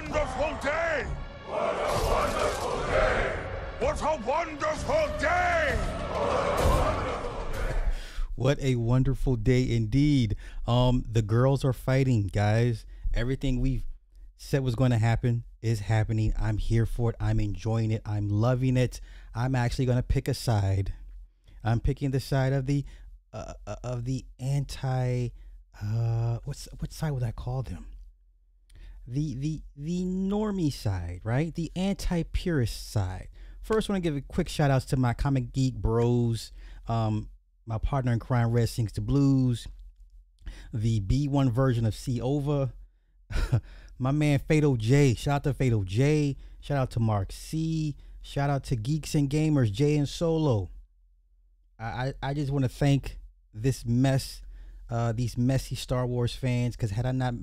wonderful day! What a wonderful day! What a wonderful day! What a wonderful day indeed. The girls are fighting, guys. Everything we've said was going to happen is happening. I'm here for it. I'm enjoying it. I'm loving it. I'm actually going to pick a side. I'm picking the side of the anti what side would I call them? The normie side, right? The anti-purist side. First, I want to give a quick shout outs to my comic geek bros, my partner in crime, Red Sings the Blues, the B1 version of C Ova, my man Fatal J. Shout out to Fatal J. Shout out to Mark C. Shout out to Geeks and Gamers, Jay and Solo. I just want to thank this mess, these messy Star Wars fans, because had I not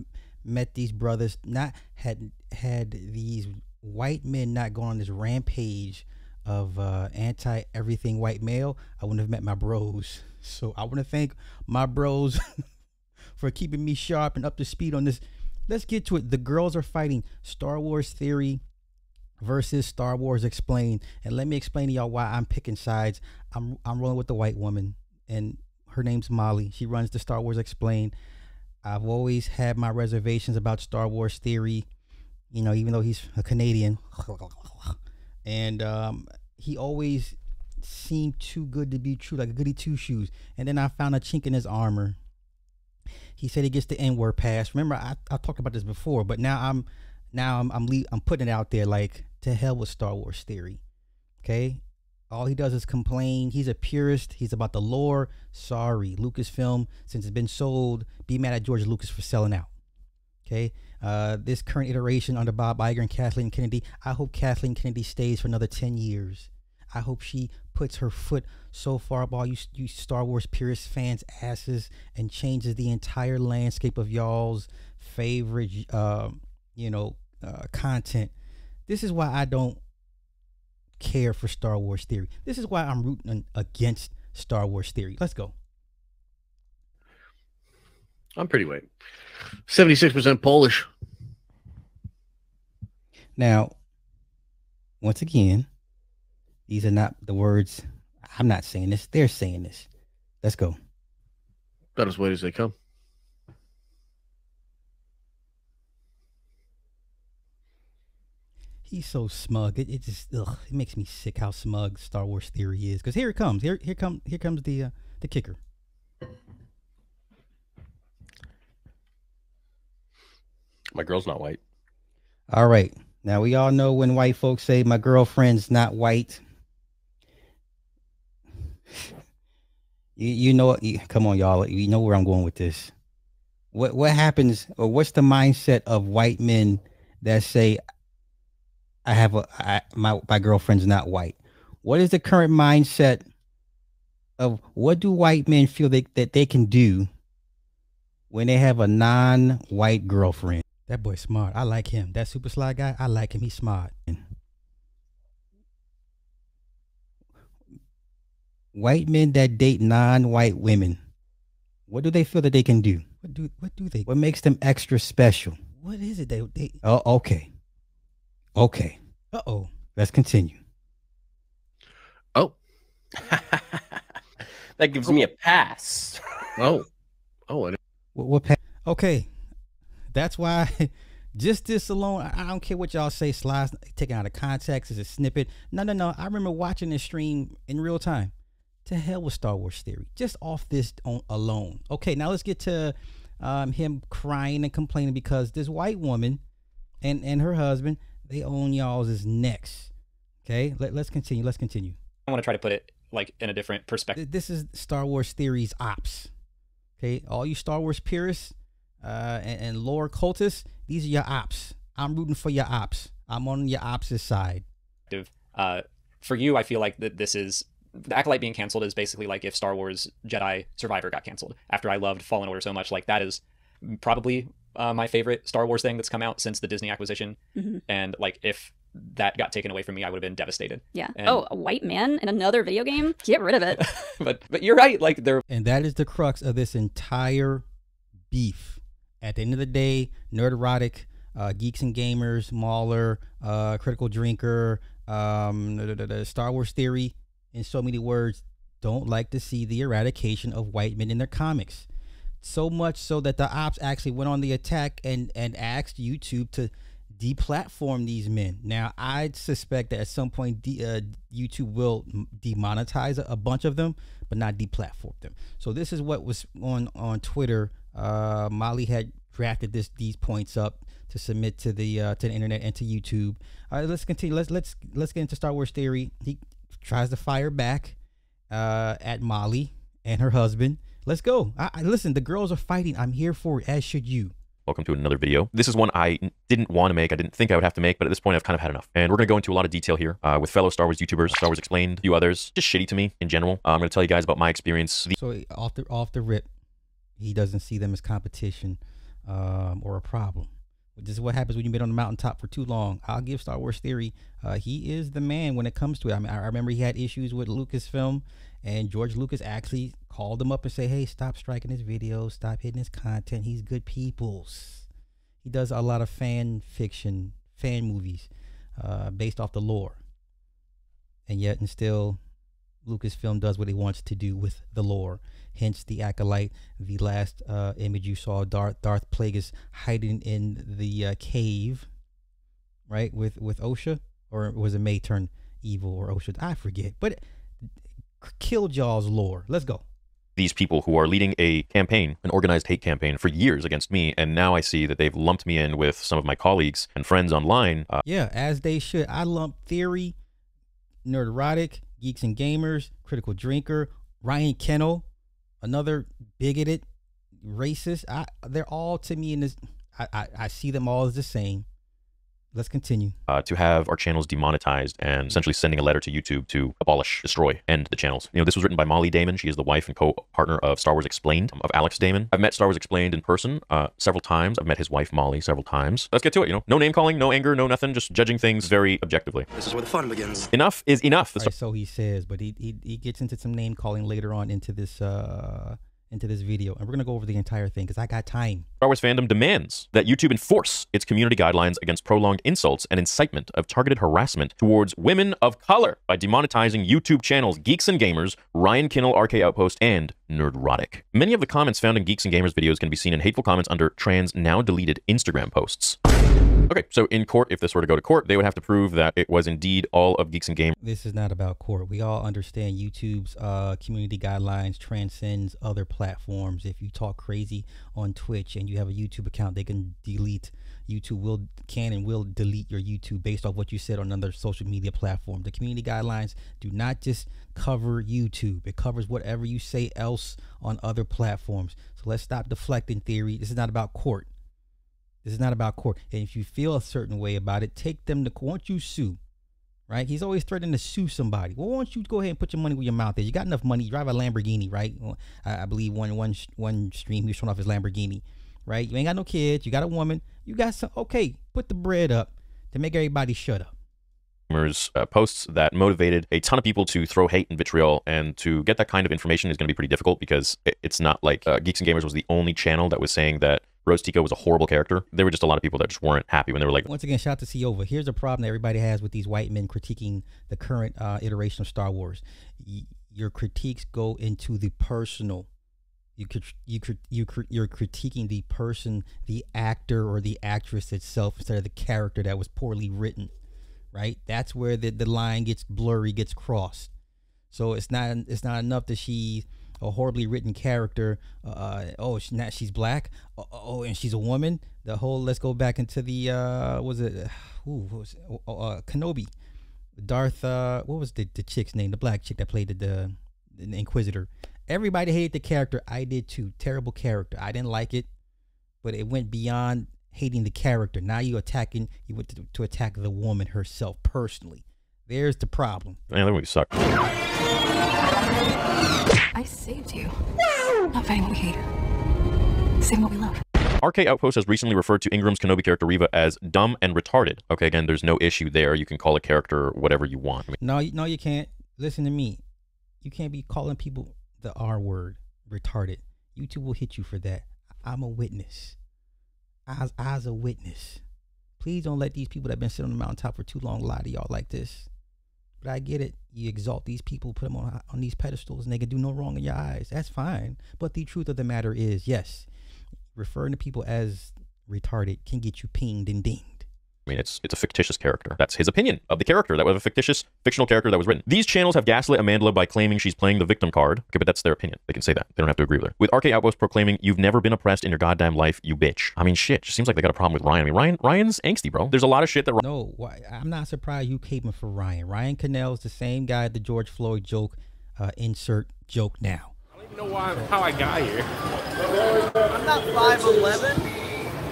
met these brothers, not had these white men not gone on this rampage of anti everything white male, I wouldn't have met my bros. So I want to thank my bros for keeping me sharp and up to speed on this. Let's get to it. The girls are fighting Star Wars Theory versus Star Wars Explained, and let me explain to y'all why I'm picking sides. I'm rolling with the white woman, and her name's Molly. She runs the Star Wars Explained. I've always had my reservations about Star Wars Theory, you know, even though he's a Canadian, and he always seemed too good to be true, like a goody two shoes. And then I found a chink in his armor. He said he gets the N-word pass. Remember, I talked about this before, but now I'm putting it out there, like, to hell with Star Wars Theory. Okay, all he does is complain. He's a purist. He's about the lore. Sorry, Lucasfilm, since it's been sold, be mad at George Lucas for selling out. Okay, this current iteration under Bob Iger and Kathleen Kennedy, I hope Kathleen Kennedy stays for another 10 years. I hope she puts her foot so far up all you Star Wars purist fans' asses and changes the entire landscape of y'all's favorite, content. This is why I don't care for Star Wars Theory. This is why I'm rooting against Star Wars Theory. Let's go. I'm pretty white. 76% Polish. Now, once again, these are not the words. I'm not saying this. They're saying this. Let's go. About as white as they come. He's so smug. It just it makes me sick how smug Star Wars Theory is. Because here it comes. Here comes the kicker. My girl's not white. All right. Now we all know when white folks say my girlfriend's not white. You know, come on, y'all. You know where I'm going with this. What happens, or what's the mindset of white men that say my girlfriend's not white? What is the current mindset of what do white men feel that they can do when they have a non-white girlfriend? That boy's smart. I like him. That super sly guy, I like him. He's smart. White men that date non-white women, what do they feel that they can do? What makes them extra special? What is it they Oh, okay. Uh-oh. Let's continue. Oh. That gives me a pass. Oh. What okay. That's why just this alone, I don't care what y'all say, slides taken out of context as a snippet. No. I remember watching this stream in real time. To hell with Star Wars Theory. Just off this alone. Okay, now let's get to him crying and complaining because this white woman and her husband, they own y'all's necks. Okay, let's continue. I want to try to put it like in a different perspective. This is Star Wars Theory's ops. Okay, all you Star Wars purists and lore cultists, these are your ops. I'm rooting for your ops. I'm on your ops' side. For you, I feel like that this is the Acolyte being canceled is basically like if Star Wars Jedi Survivor got canceled. After I loved Fallen Order so much, like that is probably my favorite Star Wars thing that's come out since the Disney acquisition. Mm-hmm. And like if that got taken away from me, I would have been devastated. Yeah. And, a white man in another video game? Get rid of it. but you're right. Like and that is the crux of this entire beef. At the end of the day, Nerderotic, Geeks and Gamers, Mauler, Critical Drinker, Star Wars Theory, in so many words, don't like to see the eradication of white men in their comics. So much so that the ops actually went on the attack and asked YouTube to deplatform these men. Now, I suspect that at some point YouTube will demonetize a bunch of them, but not deplatform them. So this is what was on Twitter. Molly had drafted these points up to submit to the internet and to YouTube. All right, let's continue. Let's get into Star Wars Theory. He tries to fire back at Molly and her husband. Let's go. Listen, the girls are fighting. I'm here for it, as should you. Welcome to another video. This is one I didn't want to make. I didn't think I would have to make, but at this point I've kind of had enough. And we're going to go into a lot of detail here with fellow Star Wars YouTubers, Star Wars Explained, a few others. Just shitty to me in general. I'm going to tell you guys about my experience. So off the rip, he doesn't see them as competition or a problem. This is what happens when you've been on the mountaintop for too long. I'll give Star Wars Theory. He is the man when it comes to it. I mean, I remember he had issues with Lucasfilm, and George Lucas actually called him up and say, hey, stop striking his videos, stop hitting his content. He's good peoples. He does a lot of fan fiction, fan movies based off the lore. And yet and still, Lucasfilm does what he wants to do with the lore. Hence the Acolyte, the last image you saw, Darth Plagueis hiding in the cave, right, with Osha? Or was it May turn evil or Osha? I forget. But Killjaw's lore. Let's go. These people who are leading a campaign, an organized hate campaign for years against me, and now I see that they've lumped me in with some of my colleagues and friends online. Yeah, as they should. I lump Theory, Nerderotic, Geeks and Gamers, Critical Drinker, Ryan Kennel, another bigoted, racist. They're all to me in this. I see them all as the same. Let's continue. To have our channels demonetized and essentially sending a letter to YouTube to abolish, destroy, end the channels. You know, this was written by Molly Damon. She is the wife and co-partner of Star Wars Explained, of Alex Damon. I've met Star Wars Explained in person several times. I've met his wife, Molly, several times. Let's get to it, you know. No name calling, no anger, no nothing, just judging things very objectively. This is where the fun begins. Enough is enough. Right, so he says, but he gets into some name calling later on into this video, and we're gonna go over the entire thing because I got time. Star Wars fandom demands that YouTube enforce its community guidelines against prolonged insults and incitement of targeted harassment towards women of color by demonetizing YouTube channels Geeks and Gamers, Ryan Kinnell, RK Outpost, and Nerderotic. Many of the comments found in Geeks and Gamers videos can be seen in hateful comments under trans now deleted Instagram posts. Okay, so in court, if this were to go to court, they would have to prove that it was indeed all of Geeks and Gamers. This is not about court. We all understand YouTube's community guidelines transcends other platforms. If you talk crazy on Twitch and you have a YouTube account, they can delete. YouTube can and will delete your YouTube based off what you said on another social media platform. The community guidelines do not just cover YouTube. It covers whatever you say else on other platforms. So let's stop deflecting Theory. This is not about court. This is not about court. And if you feel a certain way about it, take them to court. Why don't you sue? Right? He's always threatening to sue somebody. Well, why don't you go ahead and put your money where your mouth is? You got enough money. You drive a Lamborghini, right? I believe one stream he was showing off his Lamborghini, right? You ain't got no kids. You got a woman. You got some. Okay, put the bread up to make everybody shut up. Posts that motivated a ton of people to throw hate and vitriol, and to get that kind of information is going to be pretty difficult because it's not like Geeks and Gamers was the only channel that was saying that Rose Tico was a horrible character. There were just a lot of people that just weren't happy when they were like, once again, shout out to Siova. Here's a problem that everybody has with these white men critiquing the current iteration of Star Wars. Your critiques go into the personal. You're critiquing the person, the actor or the actress itself instead of the character that was poorly written, right? That's where the line gets blurry, gets crossed. So it's not enough that she's a horribly written character. She's black. And she's a woman. The whole, let's go back into the Kenobi, Darth. What was the chick's name? The black chick that played the Inquisitor. Everybody hated the character. I did too. Terrible character. I didn't like it, but it went beyond hating the character. Now you went to attack the woman herself personally. There's the problem. Man, that movie sucked. I saved you. Not fighting what we hate. Saving what we love. RK Outpost has recently referred to Ingram's Kenobi character Reva as dumb and retarded. Okay, again, there's no issue there. You can call a character whatever you want. I mean, no, you can't. Listen to me. You can't be calling people the R word, retarded. YouTube will hit you for that. I'm a witness. I's a witness. Please don't let these people that have been sitting on the mountaintop for too long lie to y'all like this. But I get it. You exalt these people, put them on these pedestals, and they can do no wrong in your eyes. That's fine. But the truth of the matter is, yes, referring to people as retarded can get you pinged and dinged. I mean, it's a fictitious character. That's his opinion of the character. That was a fictional character that was written. These channels have gaslit Amandla by claiming she's playing the victim card. Okay, but that's their opinion. They can say that. They don't have to agree with her. With RK Outpost proclaiming, "You've never been oppressed in your goddamn life, you bitch." I mean, shit. Just seems like they got a problem with Ryan. I mean, Ryan's angsty, bro. There's a lot of shit that. No, I'm not surprised you caping for Ryan. Ryan Cannell's the same guy. The George Floyd joke. Insert joke now. I don't even know how I got here. I'm not 5'11",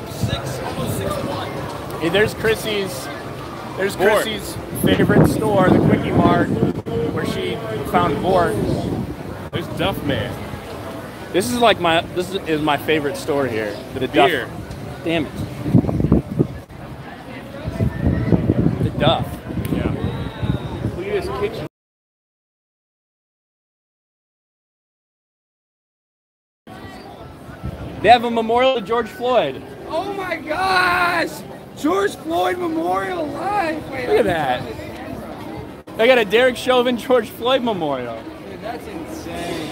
6'1". Hey, there's Chrissy's favorite store, the Quickie Mart, where she found Vort. There's Duff Man. This is my favorite store here. The beer. Duff. Damn it. The Duff. Yeah. Look at this kitchen. They have a memorial to George Floyd. Oh my gosh! George Floyd Memorial Live! Wait, look at that. They got a Derek Chauvin George Floyd Memorial. Dude, that's insane.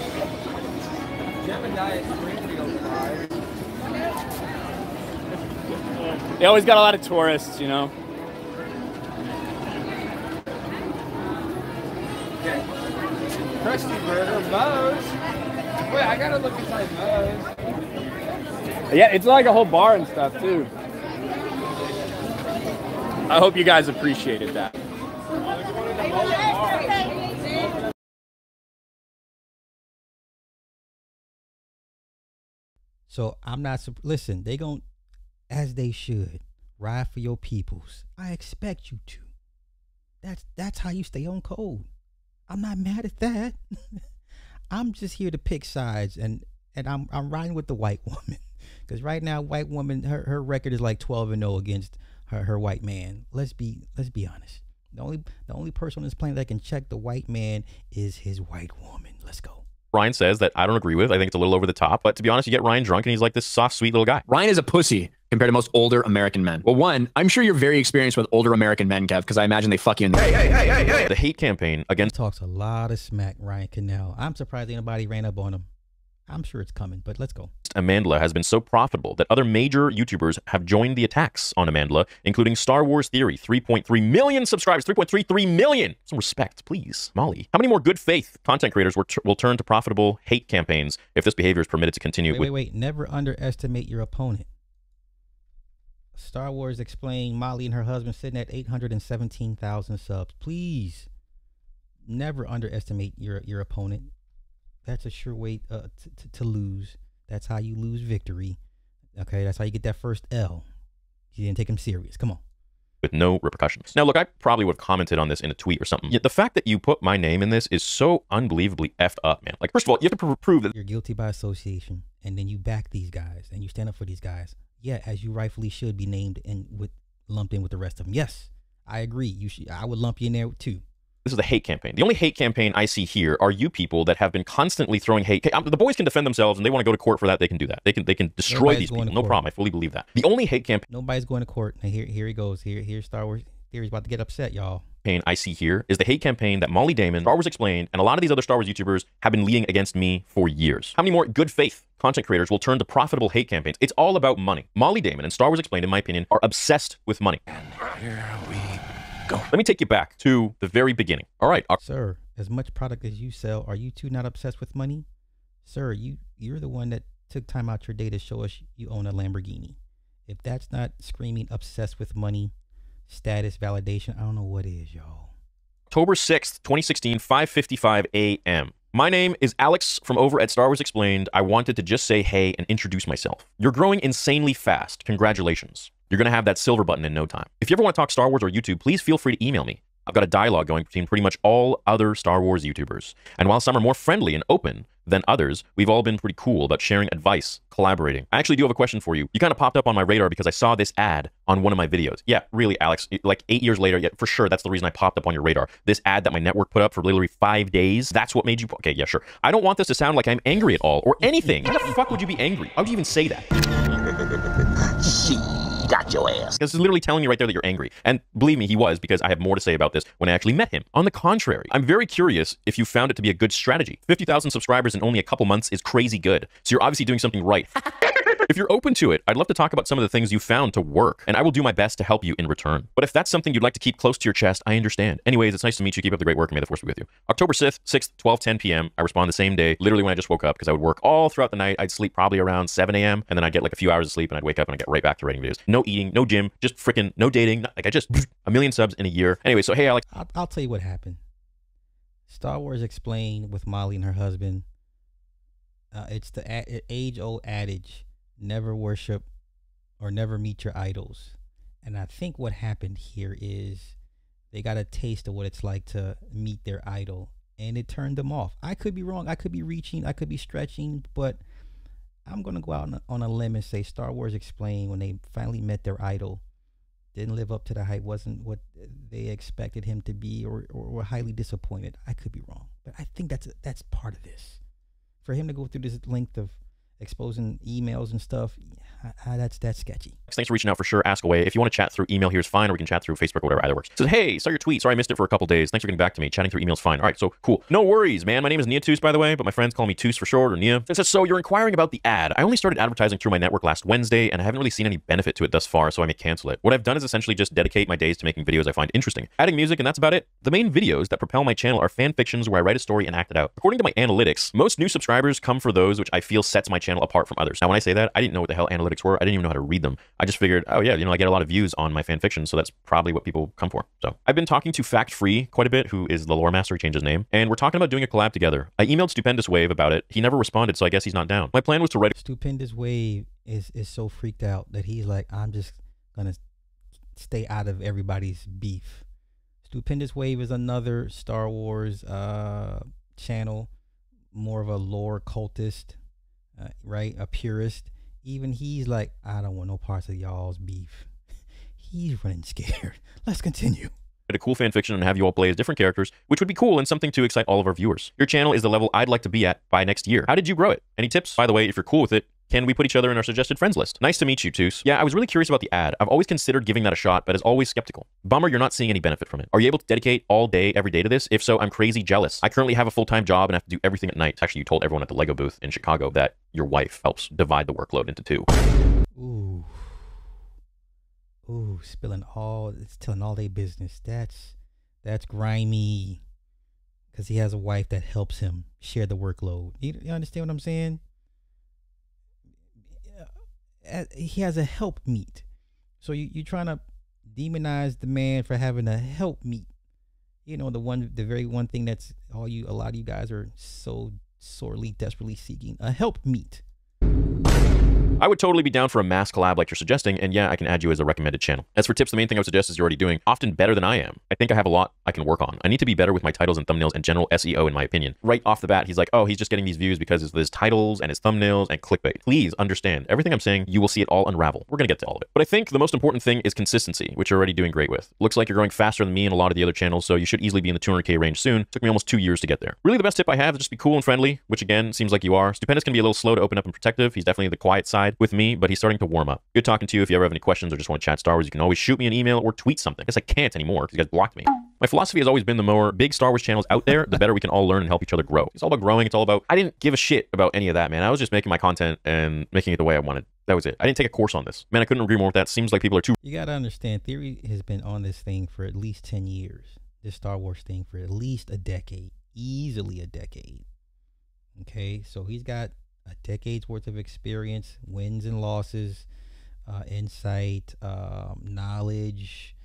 Jebediah Springfield fire. They always got a lot of tourists, you know. Okay. Krusty Burger, Moe's. Wait, I gotta look inside Moe's. Yeah, it's like a whole bar and stuff too. I hope you guys appreciated that. So I'm not, listen, they gon', as they should, ride for your peoples. I expect you to. That's how you stay on code. I'm not mad at that. I'm just here to pick sides, and I'm riding with the white woman. Because right now, white woman, her record is like 12-0 against her white man. Let's be honest. The only person on this planet that can check the white man is his white woman. Let's go. Ryan says that I don't agree with. I think it's a little over the top. But to be honest, you get Ryan drunk and he's like this soft, sweet little guy. Ryan is a pussy compared to most older American men. Well, one, I'm sure you're very experienced with older American men, Kev, because I imagine they fuck you in the... Hey. The hate campaign against... He talks a lot of smack, Ryan Cannell. I'm surprised anybody ran up on him. I'm sure it's coming, but let's go. Amandla has been so profitable that other major YouTubers have joined the attacks on Amandla, including Star Wars Theory, 3.3 million subscribers, 3.33 million. Some respect, please. Molly, how many more good faith content creators will turn to profitable hate campaigns if this behavior is permitted to continue? Wait. Never underestimate your opponent. Star Wars Explained, Molly and her husband sitting at 817,000 subs. Please, never underestimate your opponent. That's a sure way to lose. That's how you lose victory. Okay, that's how you get that first L. You didn't take him serious. Come on. With no repercussions. Now, look, I probably would have commented on this in a tweet or something. Yet the fact that you put my name in this is so unbelievably effed up, man. Like, first of all, you have to prove that you're guilty by association, and then you back these guys, and you stand up for these guys. Yeah, as you rightfully should be named and lumped in with the rest of them. Yes, I agree. You should. I would lump you in there too. This is the hate campaign. The only hate campaign I see here are you people that have been constantly throwing hate. The boys can defend themselves and they want to go to court for that. They can do that. They can destroy these people. No problem. I fully believe that. The only hate campaign. Nobody's going to court. Now here he goes. Here's Star Wars Theory's about to get upset, y'all. I see here is the hate campaign that Molly Damon, Star Wars Explained, and a lot of these other Star Wars YouTubers have been leading against me for years. How many more good faith content creators will turn to profitable hate campaigns? It's all about money. Molly Damon and Star Wars Explained, in my opinion, are obsessed with money. And here we go. Let me take you back to the very beginning. All right. Sir, as much product as you sell, are you two not obsessed with money? Sir, you're the one that took time out your day to show us you own a Lamborghini. If that's not screaming obsessed with money, status, validation, I don't know what is, y'all. October 6th, 2016, 5:55 a.m. My name is Alex from over at Star Wars Explained. I wanted to just say hey and introduce myself. You're growing insanely fast. Congratulations. You're going to have that silver button in no time. If you ever want to talk Star Wars or YouTube, please feel free to email me. I've got a dialogue going between pretty much all other Star Wars YouTubers. And while some are more friendly and open than others, we've all been pretty cool about sharing advice, collaborating. I actually do have a question for you. You kind of popped up on my radar because I saw this ad on one of my videos. Yeah, really, Alex, like 8 years later, yeah, for sure, that's the reason I popped up on your radar. This ad that my network put up for literally 5 days, that's what made you... Okay, yeah, sure. I don't want this to sound like I'm angry at all or anything. How the fuck would you be angry? How would you even say that? got your ass. This is literally telling you right there that you're angry. And believe me, he was, because I have more to say about this when I actually met him. On the contrary, I'm very curious if you found it to be a good strategy. 50,000 subscribers in only a couple months is crazy good. So you're obviously doing something right. If you're open to it, I'd love to talk about some of the things you found to work, and I will do my best to help you in return. But if that's something you'd like to keep close to your chest, I understand. Anyways, it's nice to meet you. Keep up the great work, and may the force be with you. October 6th, 12:10 p.m. I respond the same day, literally when I just woke up, because I would work all throughout the night. I'd sleep probably around 7 a.m., and then I'd get like a few hours of sleep, and I'd wake up and I'd get right back to writing videos. No eating, no gym, just freaking no dating. Like I just, a million subs in a year. Anyway, so hey, Alex. I'll tell you what happened. Star Wars Explained with Molly and her husband. It's the age-old adage, never worship or never meet your idols. And I think what happened here is they got a taste of what it's like to meet their idol, and it turned them off. I could be wrong. I could be reaching. I could be stretching, but I'm going to go out on a limb and say Star Wars Explained, when they finally met their idol, didn't live up to the hype, wasn't what they expected him to be, or were highly disappointed. I could be wrong, but I think that's part of this. For him to go through this length of exposing emails and stuff, that's sketchy. Thanks for reaching out for sure. Ask away. If you want to chat through email, here's fine, or we can chat through Facebook or whatever, either works. Says, hey, saw your tweet. Sorry I missed it for a couple days. Thanks for getting back to me. Chatting through email's fine. All right, so cool. No worries, man. My name is Neatus, by the way, but my friends call me Toos for short, or Nia. It says, so you're inquiring about the ad. I only started advertising through my network last Wednesday, and I haven't really seen any benefit to it thus far, so I may cancel it. What I've done is essentially just dedicate my days to making videos I find interesting, adding music, and that's about it. The main videos that propel my channel are fan fictions where I write a story and act it out. According to my analytics, most new subscribers come for those which I feel sets my channel apart from others. Now, when I say that, I didn't know what the hell analytics were. I didn't even know how to read them. I just figured, oh yeah, I get a lot of views on my fan fiction, so that's probably what people come for. So I've been talking to Fact Free quite a bit, who is the lore master. He changed his name, and we're talking about doing a collab together. I emailed Stupendous Wave about it. He never responded, so I guess he's not down. My plan was to write. Stupendous Wave is so freaked out that he's like, I'm just gonna stay out of everybody's beef. Stupendous Wave is another Star Wars channel, more of a lore cultist, right? A purist. Even he's like, I don't want no parts of y'all's beef. He's running scared. Let's continue. A cool fan fiction and have you all play as different characters, which would be cool and something to excite all of our viewers. Your channel is the level I'd like to be at by next year. How did you grow it? Any tips? By the way, if you're cool with it, can we put each other in our suggested friends list? Nice to meet you, Toos. Yeah, I was really curious about the ad. I've always considered giving that a shot, but is always skeptical. Bummer you're not seeing any benefit from it. Are you able to dedicate all day, every day to this? If so, I'm crazy jealous. I currently have a full-time job and have to do everything at night. Actually, you told everyone at the Lego booth in Chicago that your wife helps divide the workload into two. Ooh, telling all their business. That's grimy, because he has a wife that helps him share the workload. You understand what I'm saying? He has a help meet. So you're trying to demonize the man for having a help meet. The very one thing that's a lot of you guys are so sorely, desperately seeking, a help meet. I would totally be down for a mass collab like you're suggesting, and yeah, I can add you as a recommended channel. As for tips, the main thing I would suggest is you're already doing, often better than I am. I think I have a lot I can work on. I need to be better with my titles and thumbnails and general SEO, in my opinion. Right off the bat, he's like, oh, he's just getting these views because of his titles and his thumbnails and clickbait. Please understand, everything I'm saying, you will see it all unravel. We're gonna get to all of it. But I think the most important thing is consistency, which you're already doing great with. Looks like you're growing faster than me and a lot of the other channels, so you should easily be in the 200K range soon. Took me almost 2 years to get there. Really, the best tip I have is just be cool and friendly, which again, seems like you are. Stupendous can be a little slow to open up and protective. He's definitely the quiet side with me, but he's starting to warm up. Good talking to you. If you ever have any questions or just want to chat Star Wars, you can always shoot me an email or tweet something. I guess I can't anymore because you guys blocked me. My philosophy has always been the more big Star Wars channels out there, the better we can all learn and help each other grow. It's all about growing. It's all about, I didn't give a shit about any of that, man. I was just making my content and making it the way I wanted. That was it. I didn't take a course on this. Man, I couldn't agree more with that. Seems like people are too... You got to understand, Theory has been on this thing for at least 10 years. This Star Wars thing for at least a decade. Easily a decade. Okay, so he's got a decade's worth of experience, wins and losses, insight, knowledge,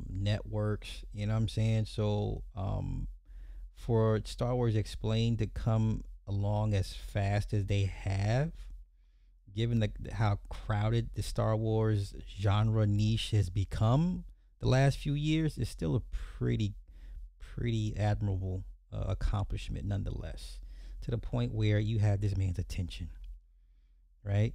networks, you know what I'm saying? So for Star Wars Explained to come along as fast as they have, given how crowded the Star Wars genre niche has become the last few years, is still a pretty admirable accomplishment nonetheless, to the point where you have this man's attention, right?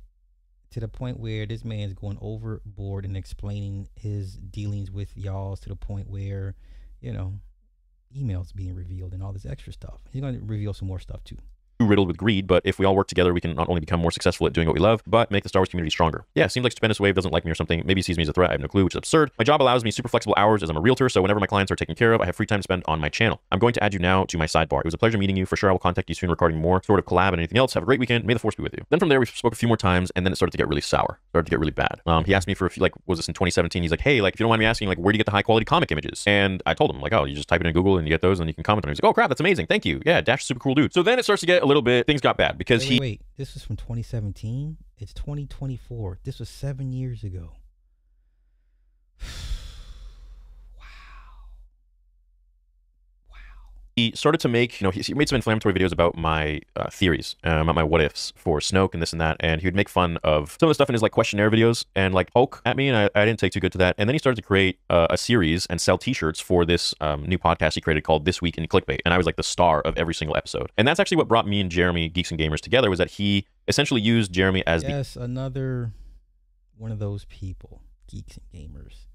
To the point where this man's going overboard and explaining his dealings with y'all, to the point where, emails being revealed and all this extra stuff. He's going to reveal some more stuff too. riddled with greed, but if we all work together, we can not only become more successful at doing what we love, but make the Star Wars community stronger. Yeah, it seems like Stupendous Wave doesn't like me or something. Maybe he sees me as a threat. I have no clue, which is absurd. My job allows me super flexible hours as I'm a realtor, so whenever my clients are taken care of, I have free time to spend on my channel. I'm going to add you now to my sidebar. It was a pleasure meeting you. For sure, I will contact you soon regarding more sort of collab and anything else. Have a great weekend. May the force be with you. Then from there, we spoke a few more times, and then it started to get really sour. Started to get really bad. He asked me for a few, like, was this in 2017? He's like, hey, like, if you don't mind me asking, like, where do you get the high quality comic images? And I told him, like, oh, you just type it in Google and you get those and you can comment on it. He's like, oh crap, that's amazing. Thank you. Yeah, Dash is super cool dude. So then it starts to get a little bit, things got bad because wait, this was from 2017? It's 2024. This was 7 years ago. He started to make, he made some inflammatory videos about my theories, about my what ifs for Snoke and this and that, and he would make fun of some of the stuff in his like questionnaire videos and like poke at me, and I didn't take too good to that. And then he started to create a series and sell t-shirts for this new podcast he created called This Week in Clickbait, and I was like the star of every single episode. And that's actually what brought me and Jeremy, Geeks and Gamers, together, was that he essentially used Jeremy as another one of those people, Geeks and Gamers.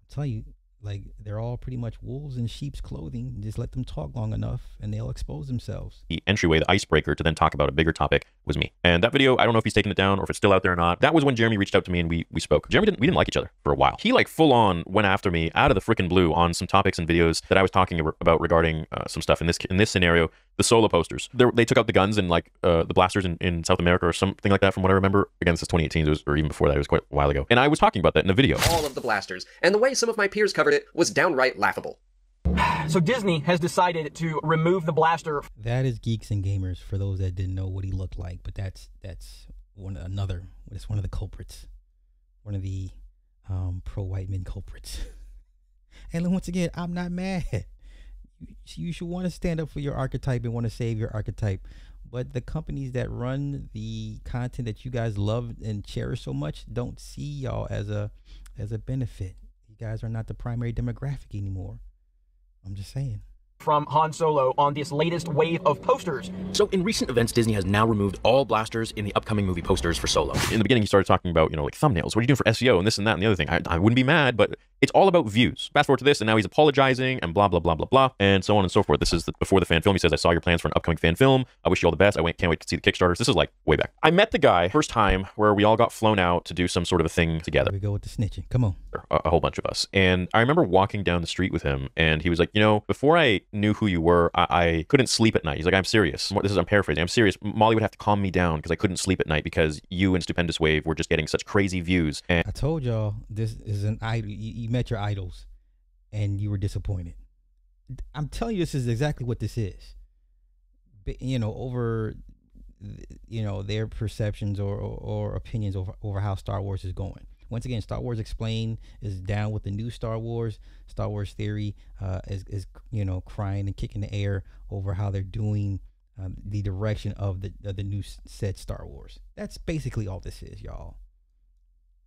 I'll tell you, like, they're all pretty much wolves in sheep's clothing. Just let them talk long enough and they'll expose themselves. The entryway, the icebreaker to then talk about a bigger topic was me. And that video, I don't know if he's taken it down or if it's still out there or not. That was when Jeremy reached out to me and we spoke. We didn't like each other for a while. He like full on went after me out of the freaking blue on some topics and videos that I was talking about regarding some stuff in this scenario. The Solo posters. They took out the guns and like the blasters in South America or something like that from what I remember. Again, this is 2018, or even before that, it was quite a while ago. And I was talking about that in a video. All of the blasters, and the way some of my peers covered it was downright laughable. So Disney has decided to remove the blaster. That is Geeks and Gamers, for those that didn't know what he looked like, but that's one of the culprits. One of the pro-white men culprits. And once again, I'm not mad. You should want to stand up for your archetype and want to save your archetype. But the companies that run the content that you guys love and cherish so much don't see y'all as a benefit. You guys are not the primary demographic anymore. I'm just saying. From Han Solo on this latest wave of posters. So in recent events, Disney has now removed all blasters in the upcoming movie posters for Solo. In the beginning, he started talking about, like thumbnails. What are you doing for SEO and this and that and the other thing? I wouldn't be mad, but it's all about views. Fast forward to this, and now he's apologizing and blah, blah, blah, blah, blah, and so on and so forth. This is before the fan film. He says, I saw your plans for an upcoming fan film. I wish you all the best. Can't wait to see the Kickstarters. This is like way back. I met the guy first time where we all got flown out to do some sort of a thing together. Here we go with the snitching. Come on. A whole bunch of us. And I remember walking down the street with him, and he was like, before I knew who you were, I couldn't sleep at night. He's like, I'm serious. I'm paraphrasing. I'm serious. Molly would have to calm me down because I couldn't sleep at night because you and Stupendous Wave were just getting such crazy views. And I told y'all, this is an idol. You met your idols and you were disappointed. I'm telling you, this is exactly what this is. Over, their perceptions or opinions over how Star Wars is going. Once again, Star Wars Explained is down with the new Star Wars. Star Wars Theory is crying and kicking the air over how they're doing the direction of the new said Star Wars. That's basically all this is, y'all.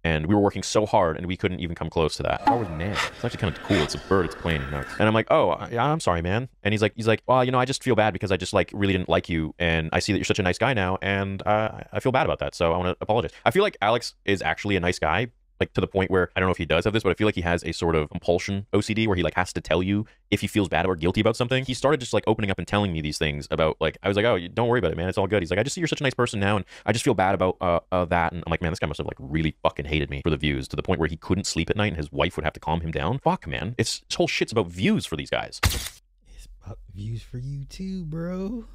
And we were working so hard, and we couldn't even come close to that. Star Wars, man, it's actually kind of cool. It's a bird. It's playing nuts. And I'm like, oh, yeah, I'm sorry, man. And he's like, well, I just feel bad because I just like really didn't like you, and I see that you're such a nice guy now, and I feel bad about that. So I want to apologize. I feel like Alex is actually a nice guy. Like to the point where, I don't know if he does have this, but I feel like he has a sort of compulsion OCD where he like has to tell you if he feels bad or guilty about something. He started just like opening up and telling me these things about like, I was like, oh, don't worry about it, man. It's all good. He's like, I just see you're such a nice person now, and I just feel bad about that. And I'm like, man, this guy must have like really fucking hated me for the views to the point where he couldn't sleep at night and his wife would have to calm him down. Fuck, man. This whole shit's about views for these guys. It's about views for you too, bro.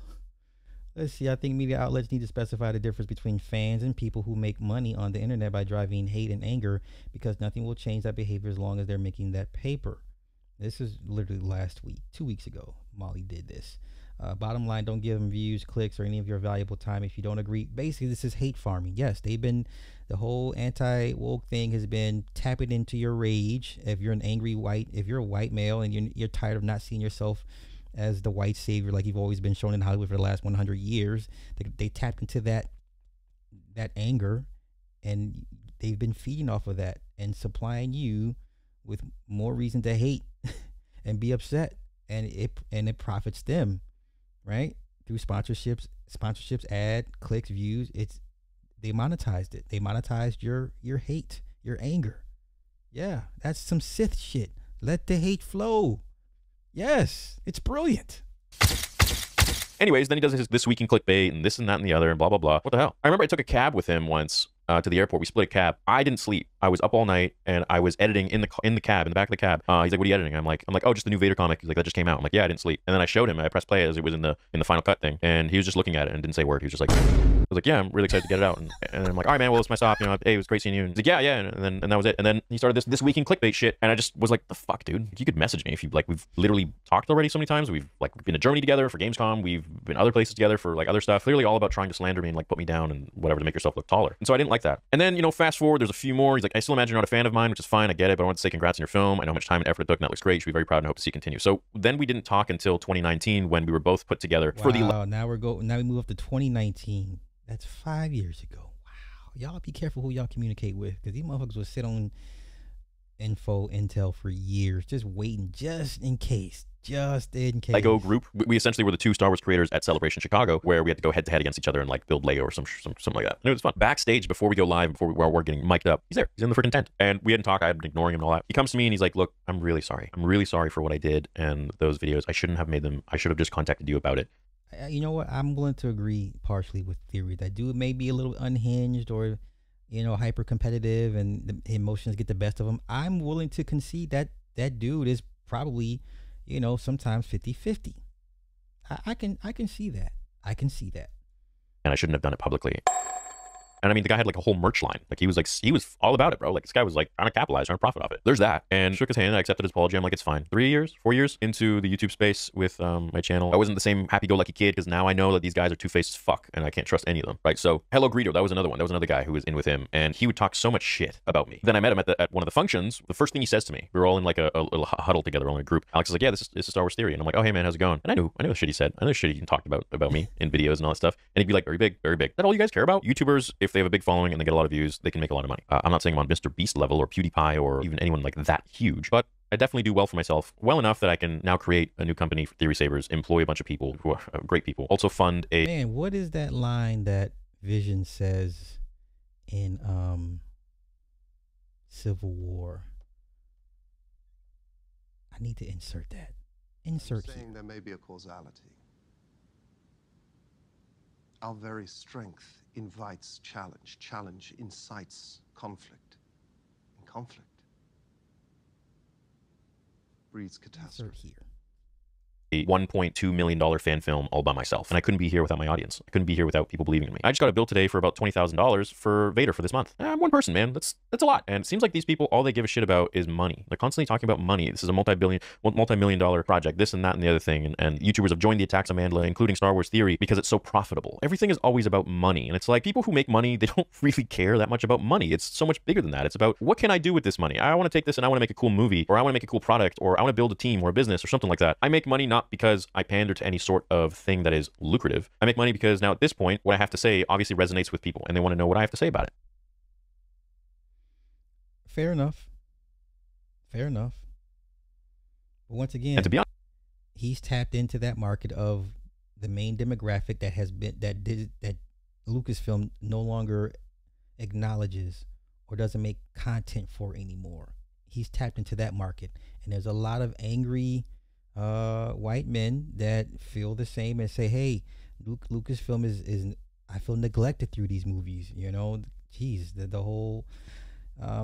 Let's see, I think media outlets need to specify the difference between fans and people who make money on the internet by driving hate and anger, because nothing will change that behavior as long as they're making that paper. This is literally last week, 2 weeks ago, Molly did this. Bottom line, don't give them views, clicks, or any of your valuable time if you don't agree. Basically, this is hate farming. Yes, the whole anti-woke thing has been tapping into your rage. If you're if you're a white male and you're tired of not seeing yourself as the white savior like you've always been shown in Hollywood for the last 100 years, they tapped into that anger, and they've been feeding off of that and supplying you with more reason to hate and be upset, and it profits them, right? Through sponsorships, ad clicks, views. They monetized it. They monetized your hate, your anger. Yeah, that's some Sith shit. Let the hate flow. Yes, it's brilliant. Anyways, then he does his This Week in Clickbait and this and that and the other and blah, blah, blah. What the hell? I remember I took a cab with him once to the airport. We split a cab. I didn't sleep. I was up all night and I was editing in the cab, in the back of the cab. He's like, what are you editing? I'm like, oh, just the new Vader comic. He's like, that just came out. I'm like, yeah, I didn't sleep. And then I showed him. I pressed play as it was in the Final Cut thing, and he was just looking at it and didn't say a word. He was just like, I was like, yeah, I'm really excited to get it out. And I'm like, all right, man, well, it's my stop. You know, hey, it was great seeing you. And he's like, yeah, yeah. And that was it. And then he started this Week in Clickbait shit, and I just was like, the fuck, dude? You could message me if you like. We've literally talked already so many times. We've been to Germany together for Gamescom. We've been other places together for like other stuff. Clearly all about trying to slander me and like put me down and whatever to make yourself look taller. And so I didn't like that. And then, you know, fast forward, there's a few more. He's like, I still imagine you're not a fan of mine, which is fine. I get it, but I want to say congrats on your film. I know how much time and effort it took, and that looks great. You should be very proud and hope to see it continue. So then we didn't talk until 2019 when we were both put together for the. Now we move up to 2019. That's 5 years ago. Wow. Y'all be careful who y'all communicate with, because these motherfuckers will sit on intel for years, just waiting, just in case. Lego group. We essentially were the two Star Wars creators at Celebration Chicago, where we had to go head to head against each other and like build Lego or something like that. And it was fun. Backstage, before we go live, while we're getting mic'd up, he's there. He's in the freaking tent, and we hadn't talked. I've been ignoring him and all that. He comes to me and he's like, "Look, I'm really sorry. I'm really sorry for what I did and those videos. I shouldn't have made them. I should have just contacted you about it." You know what? I'm willing to agree partially with Theory that dude may be a little unhinged or, you know, hyper competitive and the emotions get the best of him. I'm willing to concede that that dude is probably, you know, sometimes 50-50. I can see that. I can see that. And I shouldn't have done it publicly. And I mean, the guy had like a whole merch line. Like he was all about it, bro. Like this guy was like trying to capitalize, trying to profit off it. There's that. And shook his hand. I accepted his apology. I'm like, it's fine. 4 years into the YouTube space with my channel. I wasn't the same happy-go-lucky kid, because now I know that these guys are two-faced as fuck and I can't trust any of them, right? So Hello Greedo, that was another one. That was another guy who was in with him, and he would talk so much shit about me. Then I met him at one of the functions. The first thing he says to me, we were all in like a little huddle together, all in a group. Alex is like, yeah, this is Star Wars Theory. And I'm like, oh, hey man, how's it going? And I knew the shit he said. I knew the shit he talked about me in videos and all that stuff. And he'd be like, very big, very big. That all you guys care about? YouTubers, if they have a big following and they get a lot of views, they can make a lot of money. I'm not saying I'm on Mr. Beast level or PewDiePie or even anyone like that huge, but I definitely do well for myself, well enough that I can now create a new company for Theory Savers, employ a bunch of people who are great people, also fund a... Man, what is that line that Vision says in Civil War? I need to insert that. Insert saying here. There may be a causality. Our very strength invites challenge. Challenge incites conflict. And conflict breeds catastrophe. Insert here. A $1.2 million fan film all by myself, and I couldn't be here without my audience. I couldn't be here without people believing in me. I just got a bill today for about $20,000 for Vader for this month. I'm one person, man. That's a lot. And it seems like these people, all they give a shit about is money. They're constantly talking about money. This is a multi-million dollar project, this and that and the other thing. And YouTubers have joined the attacks on Mandela, including Star Wars Theory, because it's so profitable. Everything is always about money. And it's like, people who make money, they don't really care that much about money. It's so much bigger than that. It's about, what can I do with this money? I want to take this and I want to make a cool movie, or I want to make a cool product, or I want to build a team or a business or something like that. I make money not because I pander to any sort of thing that is lucrative. I make money because now at this point, what I have to say obviously resonates with people, and they want to know what I have to say about it. Fair enough. But once again, and to be honest, he's tapped into that market of the main demographic that Lucasfilm no longer acknowledges or doesn't make content for anymore. He's tapped into that market, and there's a lot of angry white men that feel the same and say, hey, Lucasfilm is I feel neglected through these movies, you know. Geez, the whole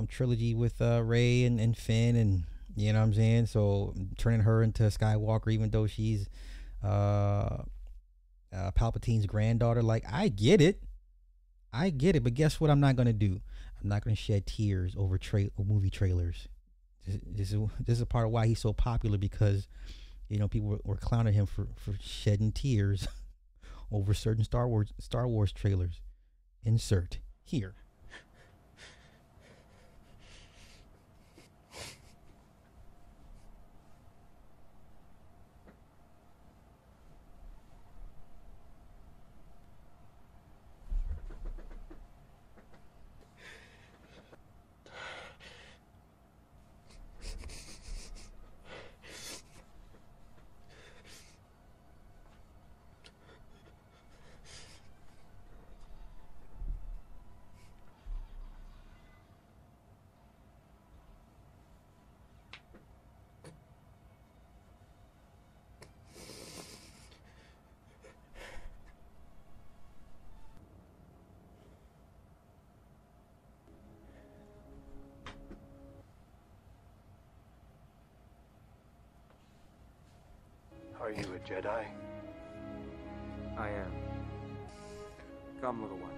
trilogy with Rey and Finn, and you know what I'm saying, so turning her into Skywalker even though she's Palpatine's granddaughter. Like, I get it, but guess what I'm not gonna do? I'm not gonna shed tears over movie trailers. This is a part of why he's so popular, because you know, people were clowning him for shedding tears over certain Star Wars trailers. Insert here. Are you a Jedi? I am. Come, little one.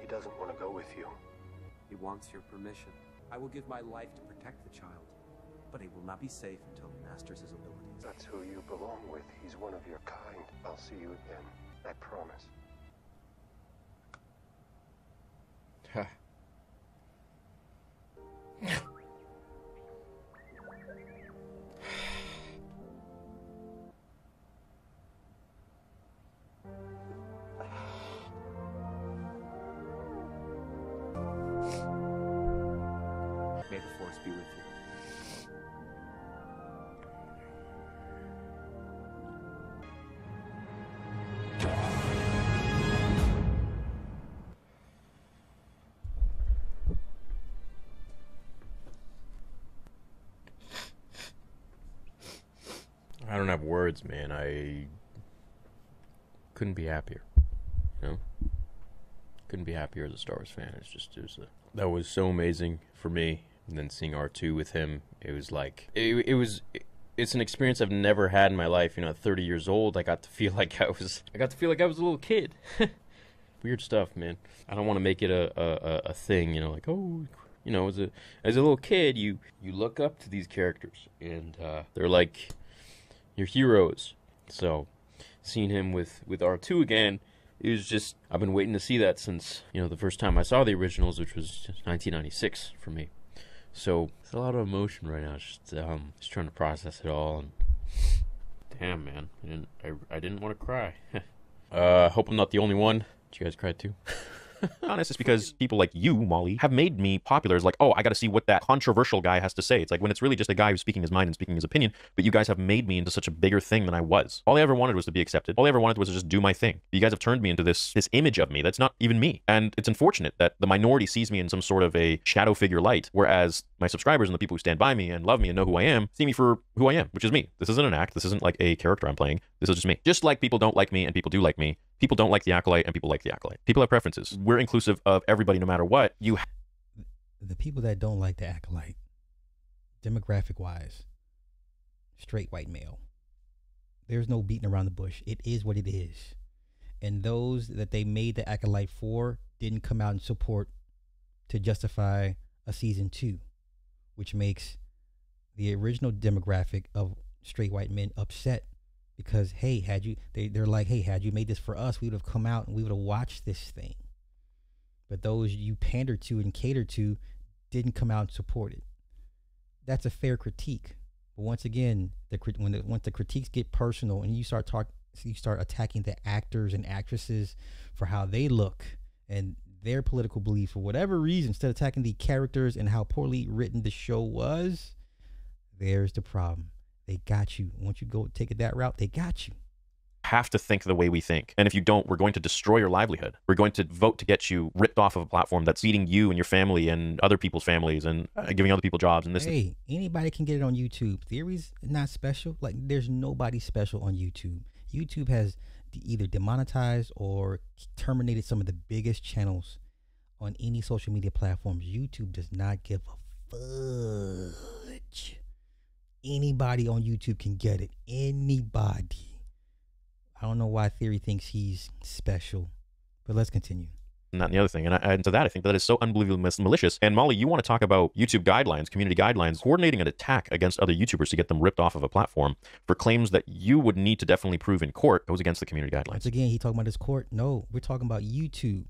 He doesn't want to go with you. He wants your permission. I will give my life to protect the child, but he will not be safe until he masters his abilities. That's who you belong with. He's one of your kind. I'll see you again. I promise. May the Force be with you. I don't have words, man. I couldn't be happier. You know? Couldn't be happier as a Star Wars fan. That was so amazing for me. And then seeing R2 with him, it was like it's an experience I've never had in my life. You know, at 30 years old, I got to feel like I was a little kid. Weird stuff, man. I don't want to make it a thing, you know, like, oh, you know, as a little kid, you look up to these characters, and they're like your heroes. So seeing him with R2 again, it was just, I've been waiting to see that since, you know, the first time I saw the originals, which was 1996 for me. So it's a lot of emotion right now. Just trying to process it all. And damn, man, I didn't want to cry. Hope I'm not the only one. Did you guys cry too? Honest, it's because people like you, Molly, have made me popular. It's like, oh, I got to see what that controversial guy has to say. It's like when it's really just a guy who's speaking his mind and speaking his opinion, but you guys have made me into such a bigger thing than I was. All I ever wanted was to be accepted. All I ever wanted was to just do my thing. You guys have turned me into this image of me that's not even me. And it's unfortunate that the minority sees me in some sort of a shadow figure light, whereas my subscribers and the people who stand by me and love me and know who I am see me for who I am, which is me. This isn't an act. This isn't like a character I'm playing. This is just me. Just like people don't like me and people do like me. People don't like the Acolyte and people like the Acolyte. People have preferences. We're inclusive of everybody no matter what. The people that don't like the Acolyte, demographic wise, straight white male. There's no beating around the bush. It is what it is. And those that they made the Acolyte for didn't come out in support to justify a season 2, which makes the original demographic of straight white men upset. Because, hey, they're like, hey, had you made this for us, we would have come out and we would have watched this thing. But those you pander to and cater to didn't come out and support it. That's a fair critique. But once again, once the critiques get personal and you start attacking the actors and actresses for how they look and their political beliefs for whatever reason, instead of attacking the characters and how poorly written the show was, there's the problem. They got you. Once you go take it that route, they got you. Have to think the way we think. And if you don't, we're going to destroy your livelihood. We're going to vote to get you ripped off of a platform that's feeding you and your family and other people's families and giving other people jobs. And this. Hey, anybody can get it on YouTube. Theory's not special. Like, there's nobody special on YouTube. YouTube has either demonetized or terminated some of the biggest channels on any social media platforms. YouTube does not give a fudge. Anybody on YouTube can get it. Anybody. I don't know why Theory thinks he's special, but let's continue. And that and the other thing. And to that, I think that is so unbelievably malicious. And Molly, you want to talk about YouTube guidelines, community guidelines, coordinating an attack against other YouTubers to get them ripped off of a platform for claims that you would need to definitely prove in court goes against the community guidelines. Once again, he talking about his court. No, we're talking about YouTube.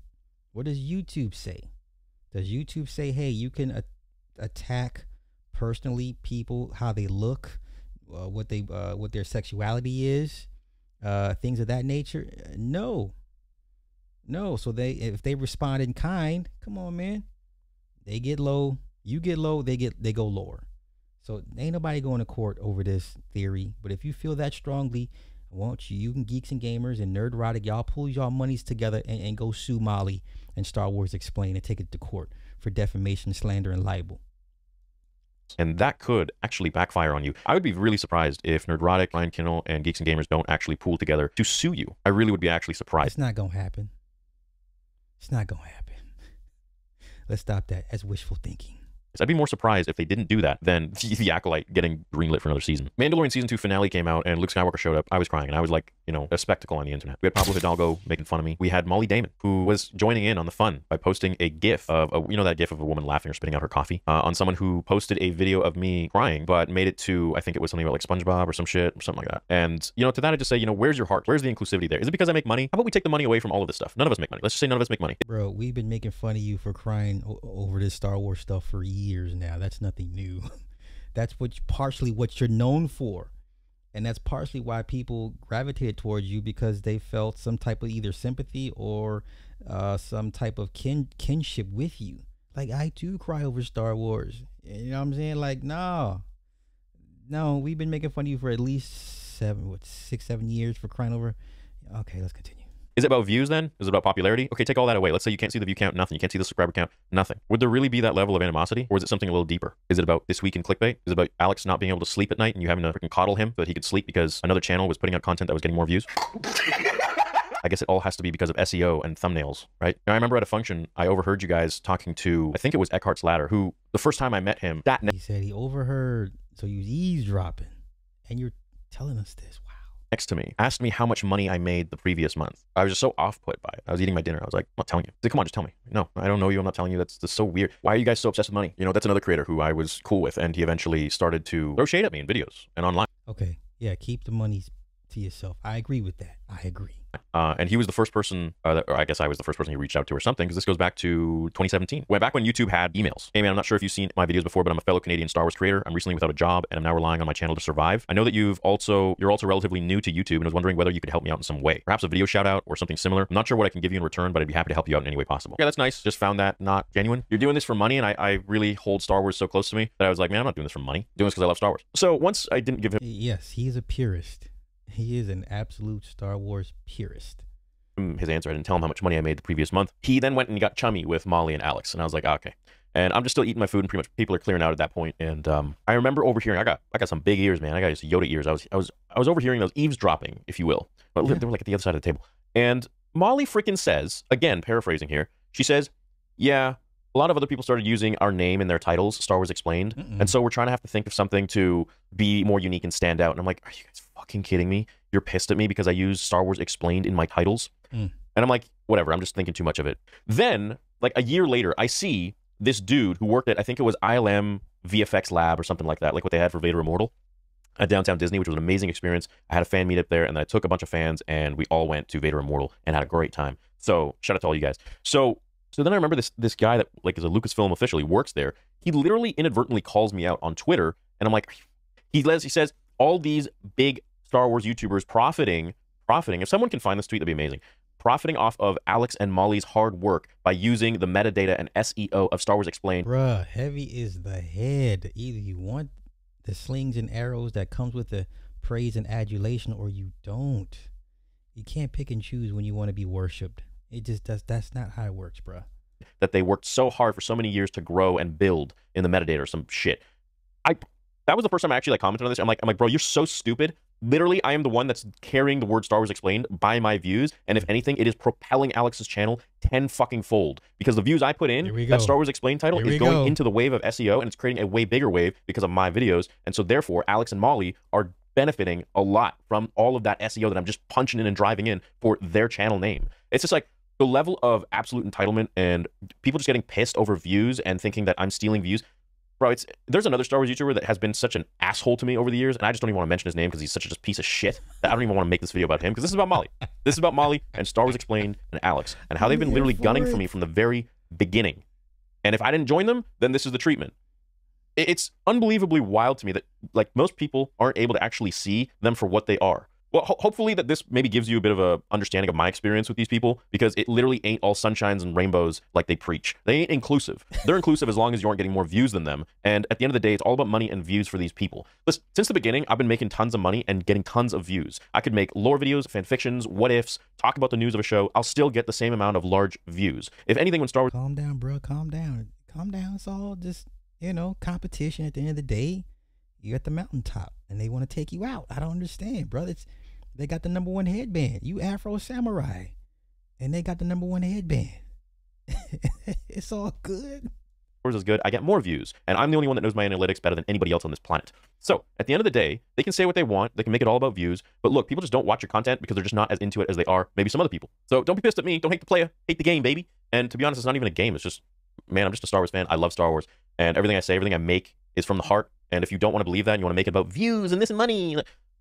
What does YouTube say? Does YouTube say, hey, you can attack personally people, how they look, what their sexuality is, things of that nature? No. So if they respond in kind, come on, man, they get low, you get low, they go lower. So ain't nobody going to court over this, Theory. But if you feel that strongly, won't you can Geeks and Gamers and Nerdrotic, y'all pull y'all monies together and go sue Molly and Star Wars Explained and take it to court for defamation, slander, and libel. And that could actually backfire on you. I would be really surprised if Nerdrotic, Ryan Kinnel, and Geeks and Gamers don't actually pool together to sue you. I really would be actually surprised. It's not going to happen. It's not going to happen. Let's stop that. That's wishful thinking. I'd be more surprised if they didn't do that than the Acolyte getting greenlit for another season. Mandalorian Season 2 finale came out and Luke Skywalker showed up. I was crying and I was like, you know, a spectacle on the internet. We had Pablo Hidalgo making fun of me. We had Molly Damon, who was joining in on the fun by posting a gif of, you know, that gif of a woman laughing or spitting out her coffee on someone who posted a video of me crying, but made it to, I think it was something about like SpongeBob or some shit or something like that. And, you know, to that I just say, you know, where's your heart? Where's the inclusivity there? Is it because I make money? How about we take the money away from all of this stuff? None of us make money. Let's just say none of us make money. Bro, we've been making fun of you for crying over this Star Wars stuff for years now. That's nothing new. That's partially what you're known for. And that's partially why people gravitated towards you, because they felt some type of either sympathy or some type of kinship with you. Like, I do cry over Star Wars. You know what I'm saying? Like, no, we've been making fun of you for at least 6, 7 years for crying over. Okay, let's continue. Is it about views then? Is it about popularity? Okay, take all that away. Let's say you can't see the view count, nothing. You can't see the subscriber count, nothing. Would there really be that level of animosity? Or is it something a little deeper? Is it about This Week in Clickbait? Is it about Alex not being able to sleep at night and you having to freaking coddle him so that he could sleep because another channel was putting out content that was getting more views? I guess it all has to be because of SEO and thumbnails, right? Now, I remember at a function, I overheard you guys talking to, I think it was Eckhart's Ladder, who the first time I met him, he said he overheard, so you was eavesdropping, and you're telling us this. Next to me asked me how much money I made the previous month. I was just so off put by it. I was eating my dinner. I was like, I'm not telling you. He's like, come on, just tell me. No, I don't know you. I'm not telling you. That's so weird. Why are you guys so obsessed with money? You know, that's another creator who I was cool with, and he eventually started to throw shade at me in videos and online. Okay, yeah, keep the money to yourself. I agree with that. I agree. And he was the first person, or I guess I was the first person he reached out to or something, because this goes back to 2017. Back when YouTube had emails. Hey man, I'm not sure if you've seen my videos before, but I'm a fellow Canadian Star Wars creator. I'm recently without a job, and I'm now relying on my channel to survive. I know that you're also relatively new to YouTube, and was wondering whether you could help me out in some way. Perhaps a video shout out or something similar. I'm not sure what I can give you in return, but I'd be happy to help you out in any way possible. Yeah, that's nice. Just found that not genuine. You're doing this for money, and I really hold Star Wars so close to me that I was like, man, I'm not doing this for money. I'm doing this because I love Star Wars. So once I didn't give him... Yes, he's a purist. He is an absolute Star Wars purist. His answer, I didn't tell him how much money I made the previous month. He then went and got chummy with Molly and Alex, and I was like, okay. And I'm just still eating my food, and pretty much people are clearing out at that point. And I remember overhearing. I got some big ears, man. I got just Yoda ears. I was overhearing those eavesdropping, if you will. But they were like at the other side of the table. And Molly freaking says, again, paraphrasing here, she says, yeah, a lot of other people started using our name in their titles, Star Wars Explained, and so we're trying to have to think of something to be more unique and stand out. And I'm like, are you guys fucking kidding me? You're pissed at me because I use Star Wars Explained in my titles? And I'm like, whatever, I'm just thinking too much of it. Then, like a year later, I see this dude who worked at, I think it was ILM VFX Lab or something like that, like what they had for Vader Immortal at Downtown Disney, which was an amazing experience. I had a fan meetup there, and then I took a bunch of fans, and we all went to Vader Immortal and had a great time. So shout out to all you guys. So then I remember this guy that like is a Lucasfilm official. He works there. He literally inadvertently calls me out on Twitter, and I'm like, he says all these big Star Wars YouTubers profiting. If someone can find this tweet, that'd be amazing. Profiting off of Alex and Molly's hard work by using the metadata and SEO of Star Wars Explained. Bruh, heavy is the head. Either you want the slings and arrows that comes with the praise and adulation, or you don't. You can't pick and choose when you want to be worshipped. It just does. That's not how it works, bruh. That they worked so hard for so many years to grow and build in the metadata or some shit. That was the first time I actually like commented on this. I'm like, bro, you're so stupid. Literally, I am the one that's carrying the word Star Wars Explained by my views, and if anything, it is propelling Alex's channel 10 fucking fold, because the views I put in, that Star Wars Explained title is going into the wave of SEO, and it's creating a way bigger wave because of my videos, and so therefore, Alex and Molly are benefiting a lot from all of that SEO that I'm just punching in and driving in for their channel name. It's just like the level of absolute entitlement and people just getting pissed over views and thinking that I'm stealing views. Bro, there's another Star Wars YouTuber that has been such an asshole to me over the years, and I just don't even want to mention his name because he's such a piece of shit that I don't even want to make this video about him, because this is about Molly. This is about Molly and Star Wars Explained and Alex, and how they've been literally gunning for me from the very beginning. And if I didn't join them, then this is the treatment. It's unbelievably wild to me that like most people aren't able to actually see them for what they are. Well, hopefully that this maybe gives you a bit of a understanding of my experience with these people, because it literally ain't all sunshines and rainbows like they preach. They ain't inclusive. They're inclusive as long as you aren't getting more views than them. And at the end of the day, it's all about money and views for these people. Listen, since the beginning, I've been making tons of money and getting tons of views. I could make lore videos, fan fictions, what ifs, talk about the news of a show. I'll still get the same amount of large views. If anything, when Star Wars... Calm down, bro. Calm down. Calm down. It's all just, you know, competition at the end of the day. You're at the mountaintop and they want to take you out. I don't understand, brother. They got the #1 headband. You Afro Samurai. And they got the #1 headband. It's all good. Wars is good, I get more views. And I'm the only one that knows my analytics better than anybody else on this planet. So at the end of the day, they can say what they want. They can make it all about views. But look, people just don't watch your content because they're just not as into it as they are maybe some other people. So don't be pissed at me. Don't hate the player. Hate the game, baby. And to be honest, it's not even a game. It's just, man, I'm just a Star Wars fan. I love Star Wars. And everything I say, everything I make is from the heart. And if you don't want to believe that and you want to make it about views and this and money,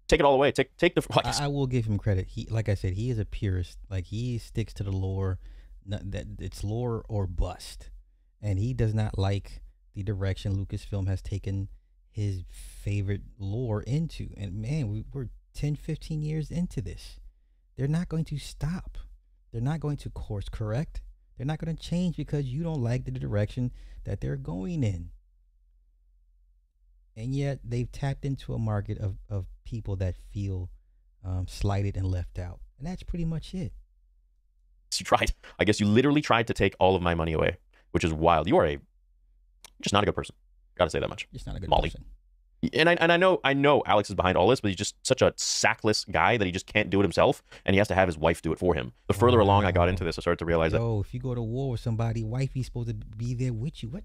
take it all away. Take the. Like, I will give him credit. He, like I said, he is a purist. Like, he sticks to the lore. That it's lore or bust. And he does not like the direction Lucasfilm has taken his favorite lore into. And man, we're 10, 15 years into this. They're not going to stop. They're not going to course correct. They're not going to change because you don't like the direction that they're going in. And yet they've tapped into a market of people that feel slighted and left out. And that's pretty much it. You tried. I guess you literally tried to take all of my money away, which is wild. You are just not a good person. Gotta say that much. Just not a good Molly. person. And I know Alex is behind all this, but he's just such a sackless guy that he just can't do it himself, and he has to have his wife do it for him. The further along I got into this, I started to realize that. If you go to war with somebody, wifey's supposed to be there with you. What?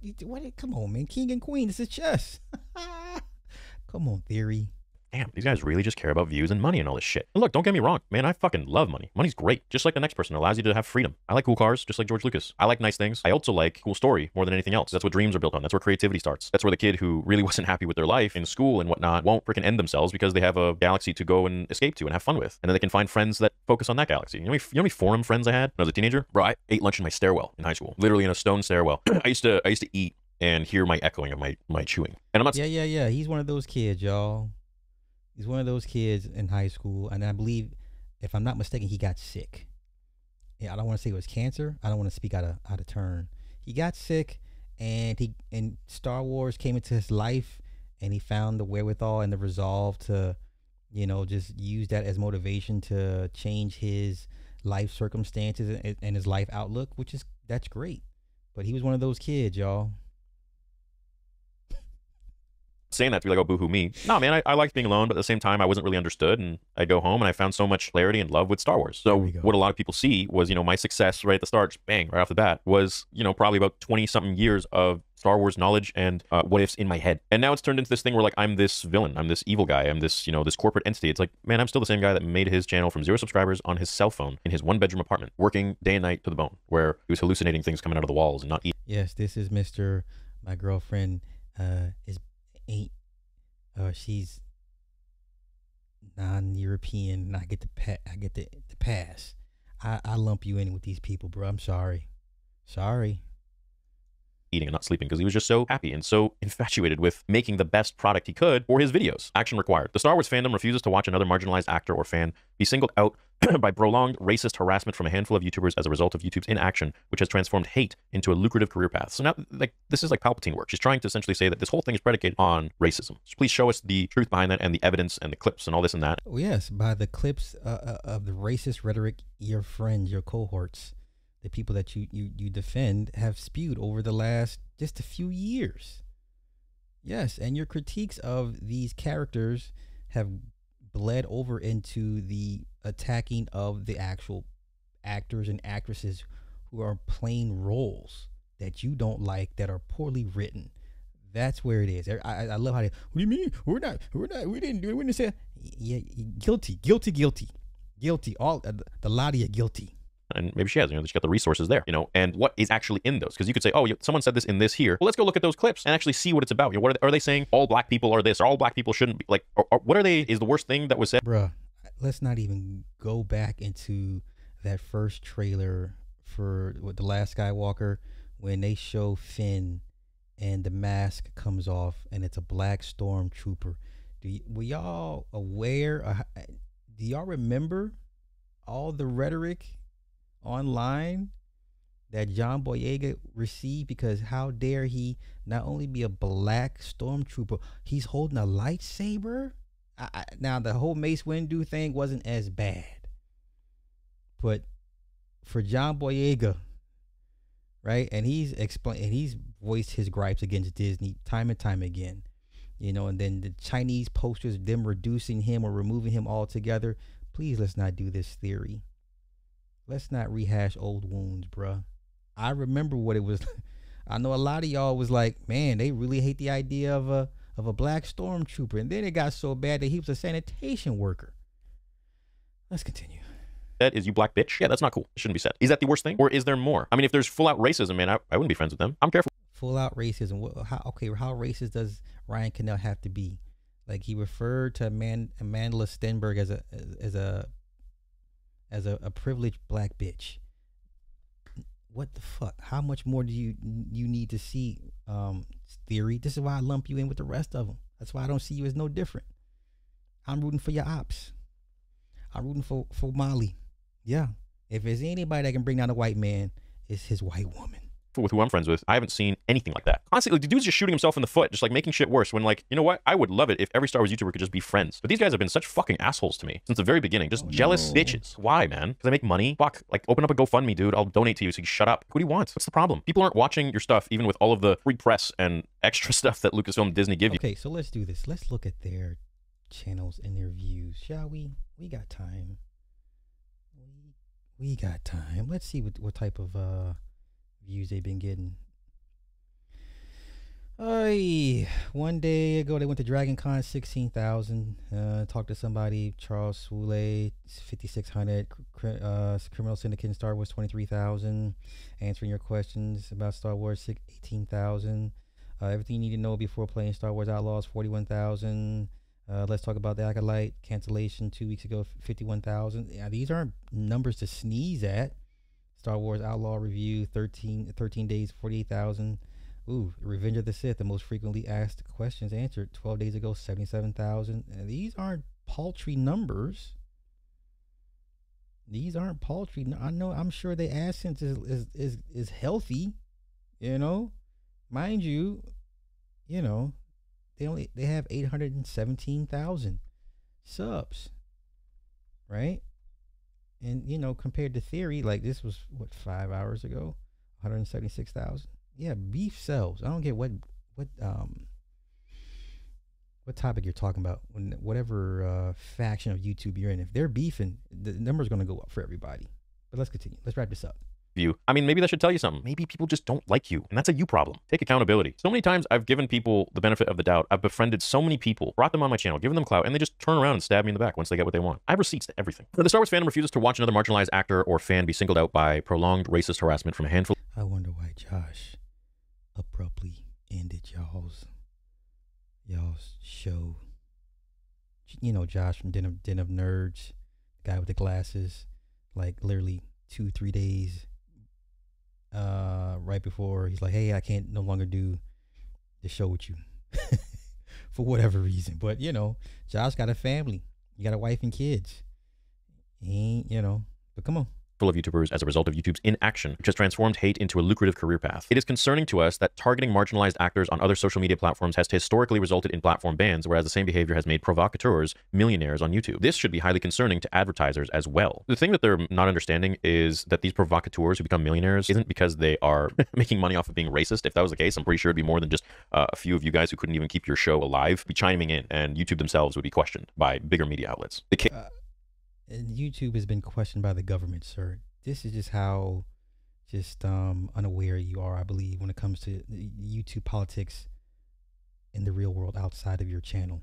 Come on, man. King and queen. This is chess. Come on, Theory. Damn, these guys really just care about views and money and all this shit. And look, don't get me wrong, man, I fucking love money. Money's great. Just like the next person, it allows you to have freedom. I like cool cars, just like George Lucas. I like nice things. I also like cool story more than anything else. That's what dreams are built on. That's where creativity starts. That's where the kid who really wasn't happy with their life in school and whatnot won't freaking end themselves because they have a galaxy to go and escape to and have fun with. And then they can find friends that focus on that galaxy. You know how many forum friends I had when I was a teenager? Bro, I ate lunch in my stairwell in high school. Literally in a stone stairwell. I used to eat and hear my echoing of my chewing. And I'm not... Yeah. He's one of those kids, y'all. He's one of those kids in high school, and I believe, if I'm not mistaken, he got sick. Yeah, I don't want to say it was cancer. I don't want to speak out of turn. He got sick, and Star Wars came into his life, and he found the wherewithal and the resolve to, just use that as motivation to change his life circumstances and his life outlook, that's great. But he was one of those kids, y'all. Saying that to be like, oh, boo-hoo me. No, man, I liked being alone, but at the same time, I wasn't really understood, and I'd go home, and I found so much clarity and love with Star Wars. So what a lot of people see was, my success right at the start, just bang, right off the bat, was, probably about 20-something years of Star Wars knowledge and what-ifs in my head. And now it's turned into this thing where, like, I'm this villain, I'm this evil guy, I'm this, this corporate entity. It's like, man, I'm still the same guy that made his channel from 0 subscribers on his cell phone in his one-bedroom apartment, working day and night to the bone, where he was hallucinating things coming out of the walls and not eating. Yes, this is Mr. My girlfriend she's non-European, and I get the pass. I lump you in with these people, bro. I'm sorry. Eating and not sleeping because he was just so happy and so infatuated with making the best product he could for his videos. Action required. The Star Wars fandom refuses to watch another marginalized actor or fan be singled out by prolonged racist harassment from a handful of YouTubers as a result of YouTube's inaction, which has transformed hate into a lucrative career path. So now, this is like Palpatine work. She's trying to essentially say that this whole thing is predicated on racism. So please show us the truth behind that and the evidence and the clips and all this and that. Oh, yes, by the clips of the racist rhetoric your friends, your cohorts, the people that you defend have spewed over the last just a few years. Yes, and your critiques of these characters have bled over into the attacking of the actual actors and actresses who are playing roles that you don't like, that are poorly written. That's where it is. I love how they, what do you mean? We didn't do it. We didn't say, yeah, guilty. All the lot of you guilty. And maybe she has, she's got the resources there, and what is actually in those? Because you could say, oh, someone said this in this here. Well, let's go look at those clips and actually see what it's about. What are they saying? All black people are this, or all black people shouldn't be, like, or what are they, is the worst thing that was said? Bruh, let's not even go back into that first trailer for The Last Skywalker when they show Finn and the mask comes off and it's a black stormtrooper. Were y'all aware? Do y'all remember all the rhetoric online that John Boyega received? Because how dare he not only be a black stormtrooper, he's holding a lightsaber. Now the whole Mace Windu thing wasn't as bad, but for John Boyega, right? And he's explained and he's voiced his gripes against Disney time and time again, and then the Chinese posters, them reducing him or removing him altogether. Please, let's not do this theory. Let's not rehash old wounds, bruh. I remember what it was. I know a lot of y'all was like, man, they really hate the idea of a black stormtrooper, and then it got so bad that he was a sanitation worker. Let's continue. That is you black bitch. Yeah, that's not cool. It shouldn't be said. Is that the worst thing, or is there more? I mean, if there's full out racism, man, I wouldn't be friends with them. I'm careful. Full out racism. How racist does Ryan Cannell have to be? Like, he referred to Amanda Stenberg as a privileged black bitch. What the fuck? How much more do you need to see? Theory. This is why I lump you in with the rest of them. That's why I don't see you as no different. I'm rooting for your ops. I'm rooting for Molly. Yeah. If there's anybody that can bring down a white man, it's his white woman. With who I'm friends with, I haven't seen anything like that. Constantly, the dude's just shooting himself in the foot, just like making shit worse. When, like, you know what? I would love it if every Star Wars YouTuber could just be friends. But these guys have been such fucking assholes to me since the very beginning. Just jealous bitches. Why, man? Because I make money? Fuck. Like, open up a GoFundMe, dude. I'll donate to you so you shut up. Who do you want? What's the problem? People aren't watching your stuff, even with all of the free press and extra stuff that Lucasfilm and Disney give you. Okay, so let's do this. Let's look at their channels and their views, shall we? We got time. We got time. Let's see what type of views they've been getting. One day ago they went to Dragon Con, 16,000. Talked to somebody, Charles Swule, 5,600. Criminal Syndicate in Star Wars, 23,000. Answering your questions about Star Wars, 18,000. Everything you need to know before playing Star Wars Outlaws, 41,000. Let's talk about the Acolyte cancellation 2 weeks ago, 51,000. Yeah, these aren't numbers to sneeze at. Star Wars Outlaw review, 13 days, 48,000. Ooh, Revenge of the Sith, the most frequently asked questions answered 12 days ago, 77,000. These aren't paltry numbers. These aren't paltry. I'm sure the AdSense is healthy, you know. Mind you, you know, they have 817,000 subs, right? And, you know, compared to Theory, like, this was what, 5 hours ago, 176,000. Yeah, beef sells. I don't get what topic you're talking about. Whatever faction of YouTube you're in, if they're beefing, the number's going to go up for everybody. But let's continue. Let's wrap this up. You. I mean, maybe that should tell you something. Maybe people just don't like you, and that's a you problem. Take accountability. So many times I've given people the benefit of the doubt. I've befriended so many people, brought them on my channel, given them clout, and they just turn around and stab me in the back once they get what they want. I have receipts to everything. The Star Wars fandom refuses to watch another marginalized actor or fan be singled out by prolonged racist harassment from a handful. I wonder why Josh abruptly ended y'all's show. You know, Josh from Den of Nerds, guy with the glasses, like literally 2-3 days right before he's like, hey, I can't no longer do the show with you for whatever reason. But, you know, Josh got a family. You got a wife and kids. He ain't, you know, but come on. Of YouTubers as a result of YouTube's inaction, which has transformed hate into a lucrative career path. It is concerning to us that targeting marginalized actors on other social media platforms has historically resulted in platform bans, whereas the same behavior has made provocateurs millionaires on YouTube. This should be highly concerning to advertisers as well. The thing that they're not understanding is that these provocateurs who become millionaires isn't because they are making money off of being racist. If that was the case, I'm pretty sure it'd be more than just a few of you guys who couldn't even keep your show alive be chiming in, and YouTube themselves would be questioned by bigger media outlets. And YouTube has been questioned by the government, sir. This is just how unaware you are, I believe, when it comes to YouTube politics in the real world outside of your channel.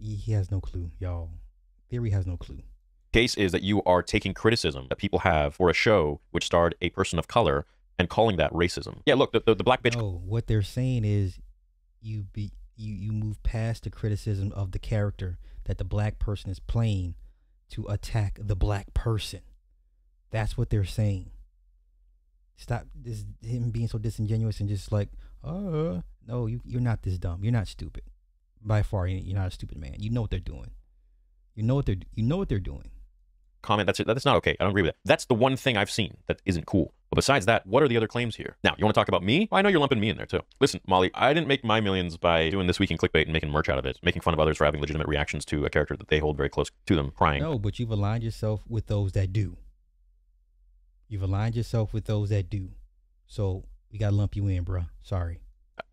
He has no clue, y'all. Theory has no clue. Case is that you are taking criticism that people have for a show which starred a person of color and calling that racism. Yeah, look, the black bitch. Oh, what they're saying is you move past the criticism of the character that the black person is playing to attack the black person. That's what they're saying. Stop this, him being so disingenuous and just like, no, you're not this dumb. You're not stupid. By far, you're not a stupid man. You know what they're doing. You know what they're doing. Comment, that's not okay. I don't agree with that. That's the one thing I've seen that isn't cool. But besides that, what are the other claims here? Now, you want to talk about me? Well, I know you're lumping me in there too. Listen, Molly, I didn't make my millions by doing This Week in Clickbait and making merch out of it, making fun of others for having legitimate reactions to a character that they hold very close to them, crying. No, but you've aligned yourself with those that do. You've aligned yourself with those that do. So we got to lump you in, bruh. Sorry.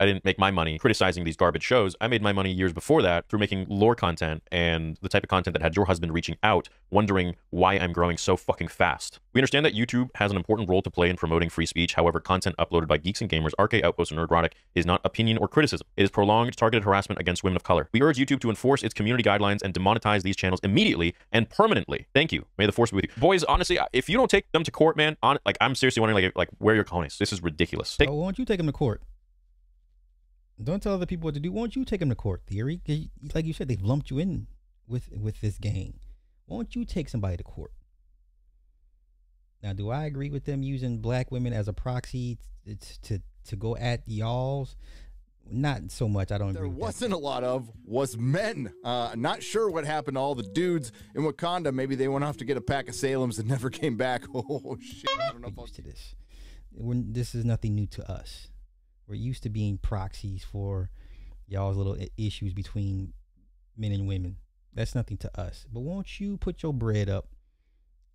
I didn't make my money criticizing these garbage shows. I made my money years before that through making lore content and the type of content that had your husband reaching out, wondering why I'm growing so fucking fast. We understand that YouTube has an important role to play in promoting free speech. However, content uploaded by Geeks and Gamers, RK Outpost, and Nerdrotic is not opinion or criticism. It is prolonged, targeted harassment against women of color. We urge YouTube to enforce its community guidelines and demonetize these channels immediately and permanently. Thank you. May the force be with you. Boys, honestly, if you don't take them to court, man, I'm seriously wondering, like where your cojones. This is ridiculous. Oh, why don't you take them to court? Don't tell other people what to do. Why don't you take them to court, Theory? Like you said, they've lumped you in with this gang. Why don't you take somebody to court? Now, do I agree with them using black women as a proxy to go at y'all's? Not so much. I don't agree. There wasn't a lot of was men. Not sure what happened to all the dudes in Wakanda. Maybe they went off to get a pack of Salems and never came back. Oh shit! I don't know if used to this. This is nothing new to us. We're used to being proxies for y'all's little issues between men and women. That's nothing to us. But won't you put your bread up?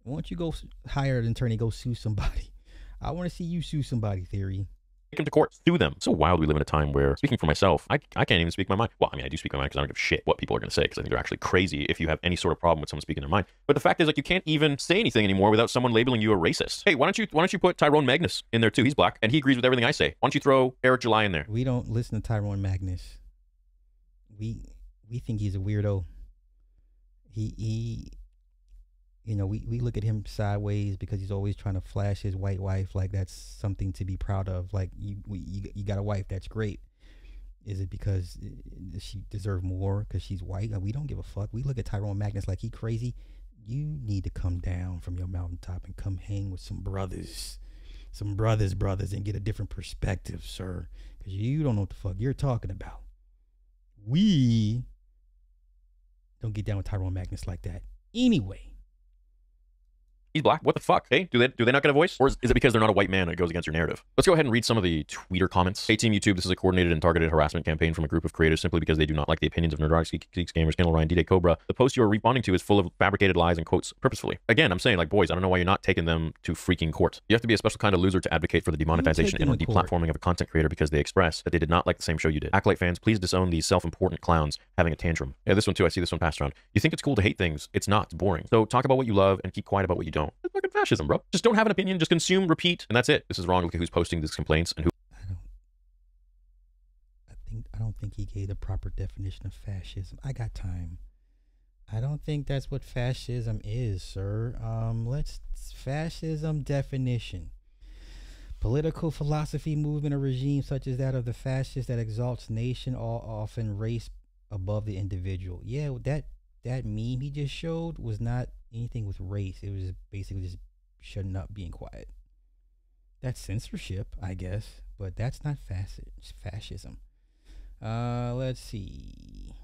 Won't you go hire an attorney, go sue somebody? I want to see you sue somebody, Theory. Take them to court, sue them. It's so wild we live in a time where, speaking for myself, I can't even speak my mind. Well, I mean, I do speak my mind because I don't give a shit what people are going to say, because I think they're actually crazy if you have any sort of problem with someone speaking their mind. But the fact is, like, you can't even say anything anymore without someone labeling you a racist. Hey, why don't you put Tyrone Magnus in there too? He's black and he agrees with everything I say. Why don't you throw Eric July in there? We don't listen to Tyrone Magnus. We think he's a weirdo. He you know, we look at him sideways because he's always trying to flash his white wife like that's something to be proud of. Like, you got a wife, that's great. Is it because she deserves more because she's white? We don't give a fuck. We look at Tyrone Magnus like he crazy. You need to come down from your mountaintop and come hang with some brothers, and get a different perspective, sir, because you don't know what the fuck you're talking about. We don't get down with Tyrone Magnus like that. Anyway. He's black. What the fuck? Hey, do they not get a voice? Or is it because they're not a white man and it goes against your narrative? Let's go ahead and read some of the tweeter comments. Hey, Team YouTube, this is a coordinated and targeted harassment campaign from a group of creators simply because they do not like the opinions of Nerdrotic, Geeks, Gamers, Kendall Ryan, D-Day Cobra. The post you are responding to is full of fabricated lies and quotes purposefully. Again, I'm saying, like, boys, I don't know why you're not taking them to freaking court. You have to be a special kind of loser to advocate for the demonetization and or deplatforming of a content creator because they express that they did not like the same show you did. Acolyte fans, please disown these self-important clowns having a tantrum. Yeah, this one too. I see this one passed around. You think it's cool to hate things. It's not. It's boring. So talk about what you love and keep quiet about what you don't. It's fucking fascism, bro. Just don't have an opinion. Just consume, repeat, and that's it. This is wrong. Look at who's posting these complaints and who. I don't think he gave the proper definition of fascism. I got time. I don't think that's what fascism is, sir. Fascism definition. Political philosophy, movement, or regime such as that of the fascist that exalts nation or often race above the individual. Yeah, that meme he just showed was not anything with race. It was basically just shutting up, being quiet. That's censorship, I guess, but that's not fascism. Let's see.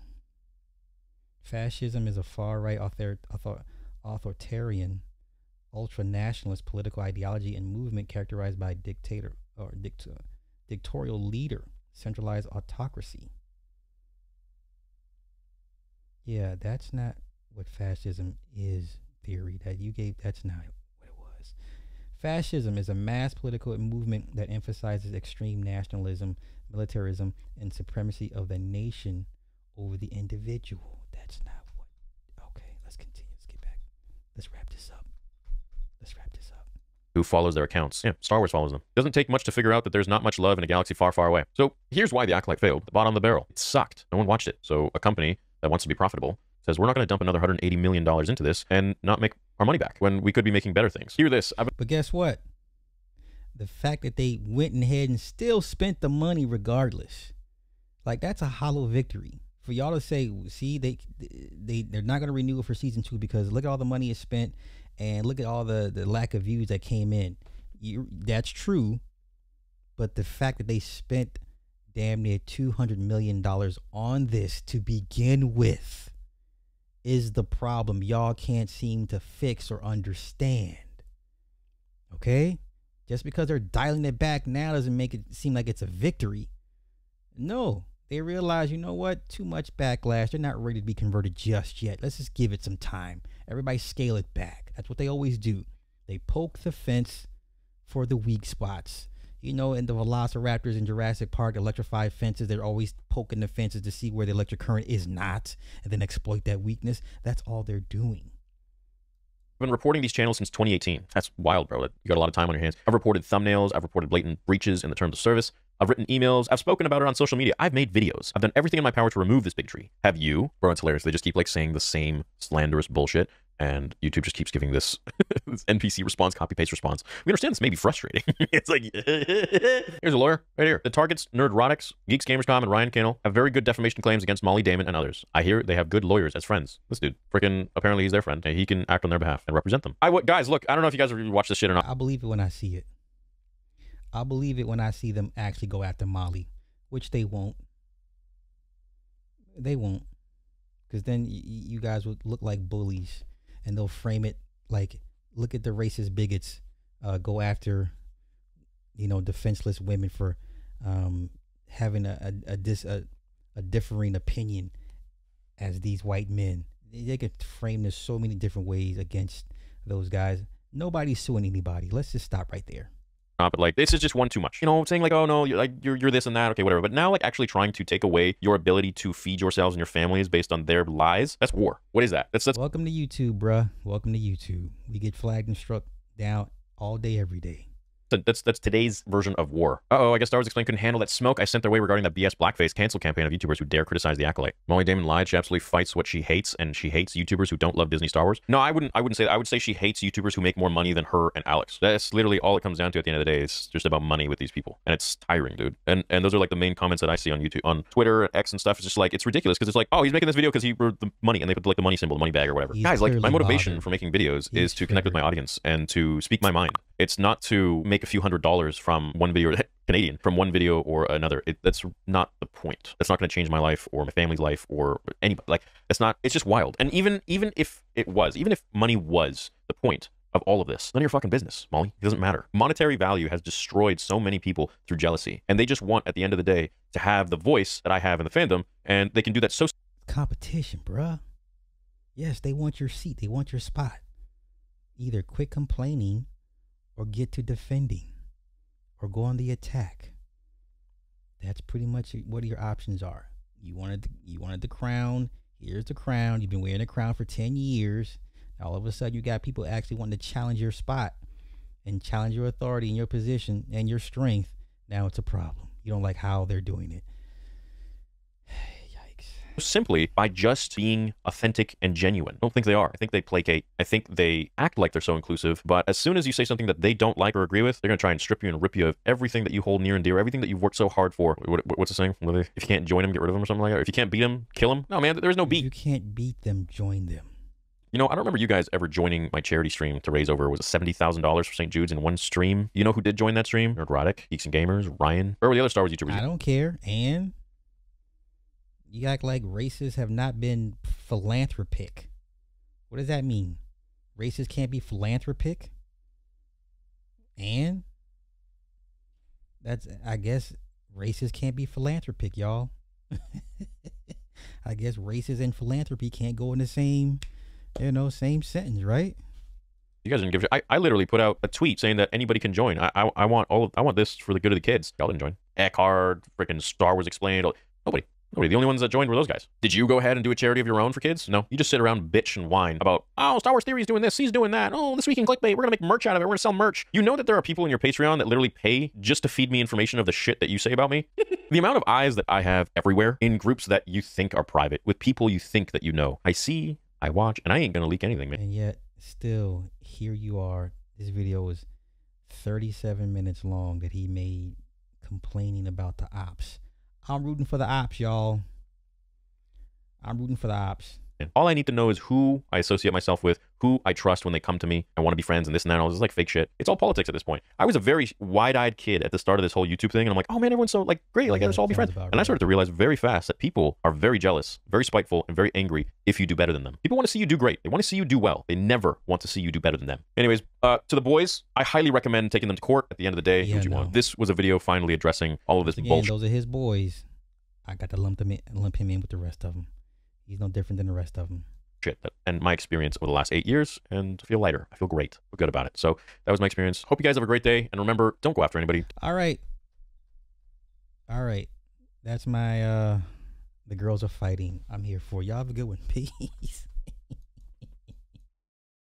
Fascism is a far-right authoritarian, ultra-nationalist political ideology and movement characterized by dictatorial leader, centralized autocracy. Yeah, that's not what fascism is, Theory. That you gave, that's not what it was. Fascism is a mass political movement that emphasizes extreme nationalism, militarism, and supremacy of the nation over the individual. That's not what. Okay, let's continue. Let's get back. Let's wrap this up. Who follows their accounts. Yeah, Star Wars follows them. Doesn't take much to figure out that there's not much love in a galaxy far, far away. So here's why the Acolyte failed. The bottom of the barrel. It sucked. No one watched it. So a company that wants to be profitable says, we're not going to dump another $180 million into this and not make our money back when we could be making better things. Hear this. But guess what? The fact that they went ahead and still spent the money regardless. Like, that's a hollow victory. For y'all to say, see, they're not going to renew it for season 2 because look at all the money is spent and look at all the lack of views that came in. That's true. But the fact that they spent damn near $200 million on this to begin with is the problem y'all can't seem to fix or understand. Okay? Just because they're dialing it back now doesn't make it seem like it's a victory. No. They realize, you know what? Too much backlash. They're not ready to be converted just yet. Let's just give it some time. Everybody scale it back. That's what they always do. They poke the fence for the weak spots. You know, in the velociraptors in Jurassic Park, electrified fences, they're always poking the fences to see where the electric current is not, and then exploit that weakness. That's all they're doing. I've been reporting these channels since 2018. That's wild, bro. You got a lot of time on your hands. I've reported thumbnails. I've reported blatant breaches in the terms of service. I've written emails. I've spoken about it on social media. I've made videos. I've done everything in my power to remove this big tree. Have you? Bro, it's hilarious. They just keep like saying the same slanderous bullshit, and YouTube just keeps giving this, this NPC response, copy-paste response. We understand this may be frustrating. It's like, here's a lawyer right here. The targets, Nerdrotics, Geeks Gamerscom, and Ryan Kinnell have very good defamation claims against Molly Damon and others. I hear they have good lawyers as friends. This dude, freaking, apparently he's their friend. He can act on their behalf and represent them. Guys, look, I don't know if you guys have watched this shit or not. I believe it when I see it. I believe it when I see them actually go after Molly, which they won't. They won't. Because then you guys would look like bullies, and they'll frame it like, look at the racist bigots go after, you know, defenseless women for having a differing opinion as these white men. They could frame this so many different ways against those guys. Nobody's suing anybody. Let's just stop right there. But like, this is just one too much. You know, saying like, oh no, you're this and that, okay, whatever. But now like actually trying to take away your ability to feed yourselves and your families based on their lies, that's war. What is that? That's Welcome to YouTube, bruh. Welcome to YouTube. We get flagged and struck down all day, every day. That's today's version of war. Uh-oh, I guess Star Wars Explained couldn't handle that smoke I sent their way regarding that BS blackface cancel campaign of YouTubers who dare criticize the Acolyte. Molly Damon lied. She absolutely fights what she hates, and she hates YouTubers who don't love Disney Star Wars. No, I wouldn't say that. I would say she hates YouTubers who make more money than her and Alex. That's literally all it comes down to at the end of the day. It's just about money with these people, and it's tiring, dude. And those are like the main comments that I see on YouTube, on Twitter, X, and stuff. It's just like, it's ridiculous because it's like, oh, he's making this video because he wrote the money, and they put like the money symbol, the money bag or whatever. Guys, like my motivation for making videos is to connect with my audience and to speak my mind. It's not to make a few $100s from one video, Canadian, from one video or another. That's not the point. That's not going to change my life or my family's life or anybody. Like, that's not, it's just wild. And even if it was, even if money was the point of all of this, none of your fucking business, Molly. It doesn't matter. Monetary value has destroyed so many people through jealousy. And they just want, at the end of the day, to have the voice that I have in the fandom. And they can do that so... Competition, bruh. Yes, they want your seat. They want your spot. Either quit complaining or get to defending, or go on the attack. That's pretty much what your options are. You wanted the crown. Here's the crown. You've been wearing the crown for 10 years. All of a sudden, you got people actually wanting to challenge your spot and challenge your authority and your position and your strength. Now it's a problem. You don't like how they're doing it. Simply by just being authentic and genuine. I don't think they are. I think they placate. I think they act like they're so inclusive, but as soon as you say something that they don't like or agree with, they're going to try and strip you and rip you of everything that you hold near and dear, everything that you've worked so hard for. What's the saying? If you can't join them, get rid of them or something like that? Or if you can't beat them, kill them? No, man, there's no beat. You can't beat them, join them. You know, I don't remember you guys ever joining my charity stream to raise over, was it $70,000 for St. Jude's in one stream? You know who did join that stream? Nerdrotic, Geeks and Gamers, Ryan. Where were the other Star Wars YouTubers? I don't care. And you act like racists have not been philanthropic. What does that mean? Racists can't be philanthropic? And that's, I guess, racists can't be philanthropic, y'all. I guess racists and philanthropy can't go in the same, same sentence, right? You guys didn't give. I literally put out a tweet saying that anybody can join. I want this for the good of the kids. Y'all didn't join. Eckhart, freaking Star Wars Explained. Nobody. The only ones that joined were those guys. Did you go ahead and do a charity of your own for kids? No. You just sit around, bitch, and whine about, oh, Star Wars Theory's doing this, he's doing that. Oh, This Week in Clickbait, we're going to make merch out of it. We're going to sell merch. You know that there are people in your Patreon that literally pay just to feed me information of the shit that you say about me? The amount of eyes that I have everywhere in groups that you think are private, with people you think that you know. I see, I watch, and I ain't going to leak anything, man. And yet, still, here you are. This video was 37 minutes long that he made complaining about the ops. I'm rooting for the ops, y'all. I'm rooting for the ops. And all I need to know is who I associate myself with, who I trust when they come to me. I want to be friends and this and that. All this is like fake shit. It's all politics at this point. I was a very wide-eyed kid at the start of this whole YouTube thing, and I'm like, oh man, everyone's so like great. Like, let's all be friends. And I started to realize very fast that people are very jealous, very spiteful, and very angry if you do better than them. People want to see you do great. They want to see you do well. They never want to see you do better than them. Anyways, to the boys, I highly recommend taking them to court at the end of the day. Yeah, no. This was a video finally addressing all of this bullshit. Those are his boys. I got to lump him in with the rest of them. He's no different than the rest of them. shit. And my experience over the last 8 years, and I feel lighter. I feel great. I feel good about it. So that was my experience. Hope you guys have a great day. And remember, don't go after anybody. All right. That's my, the girls are fighting. I'm here for y'all. Have a good one. Peace.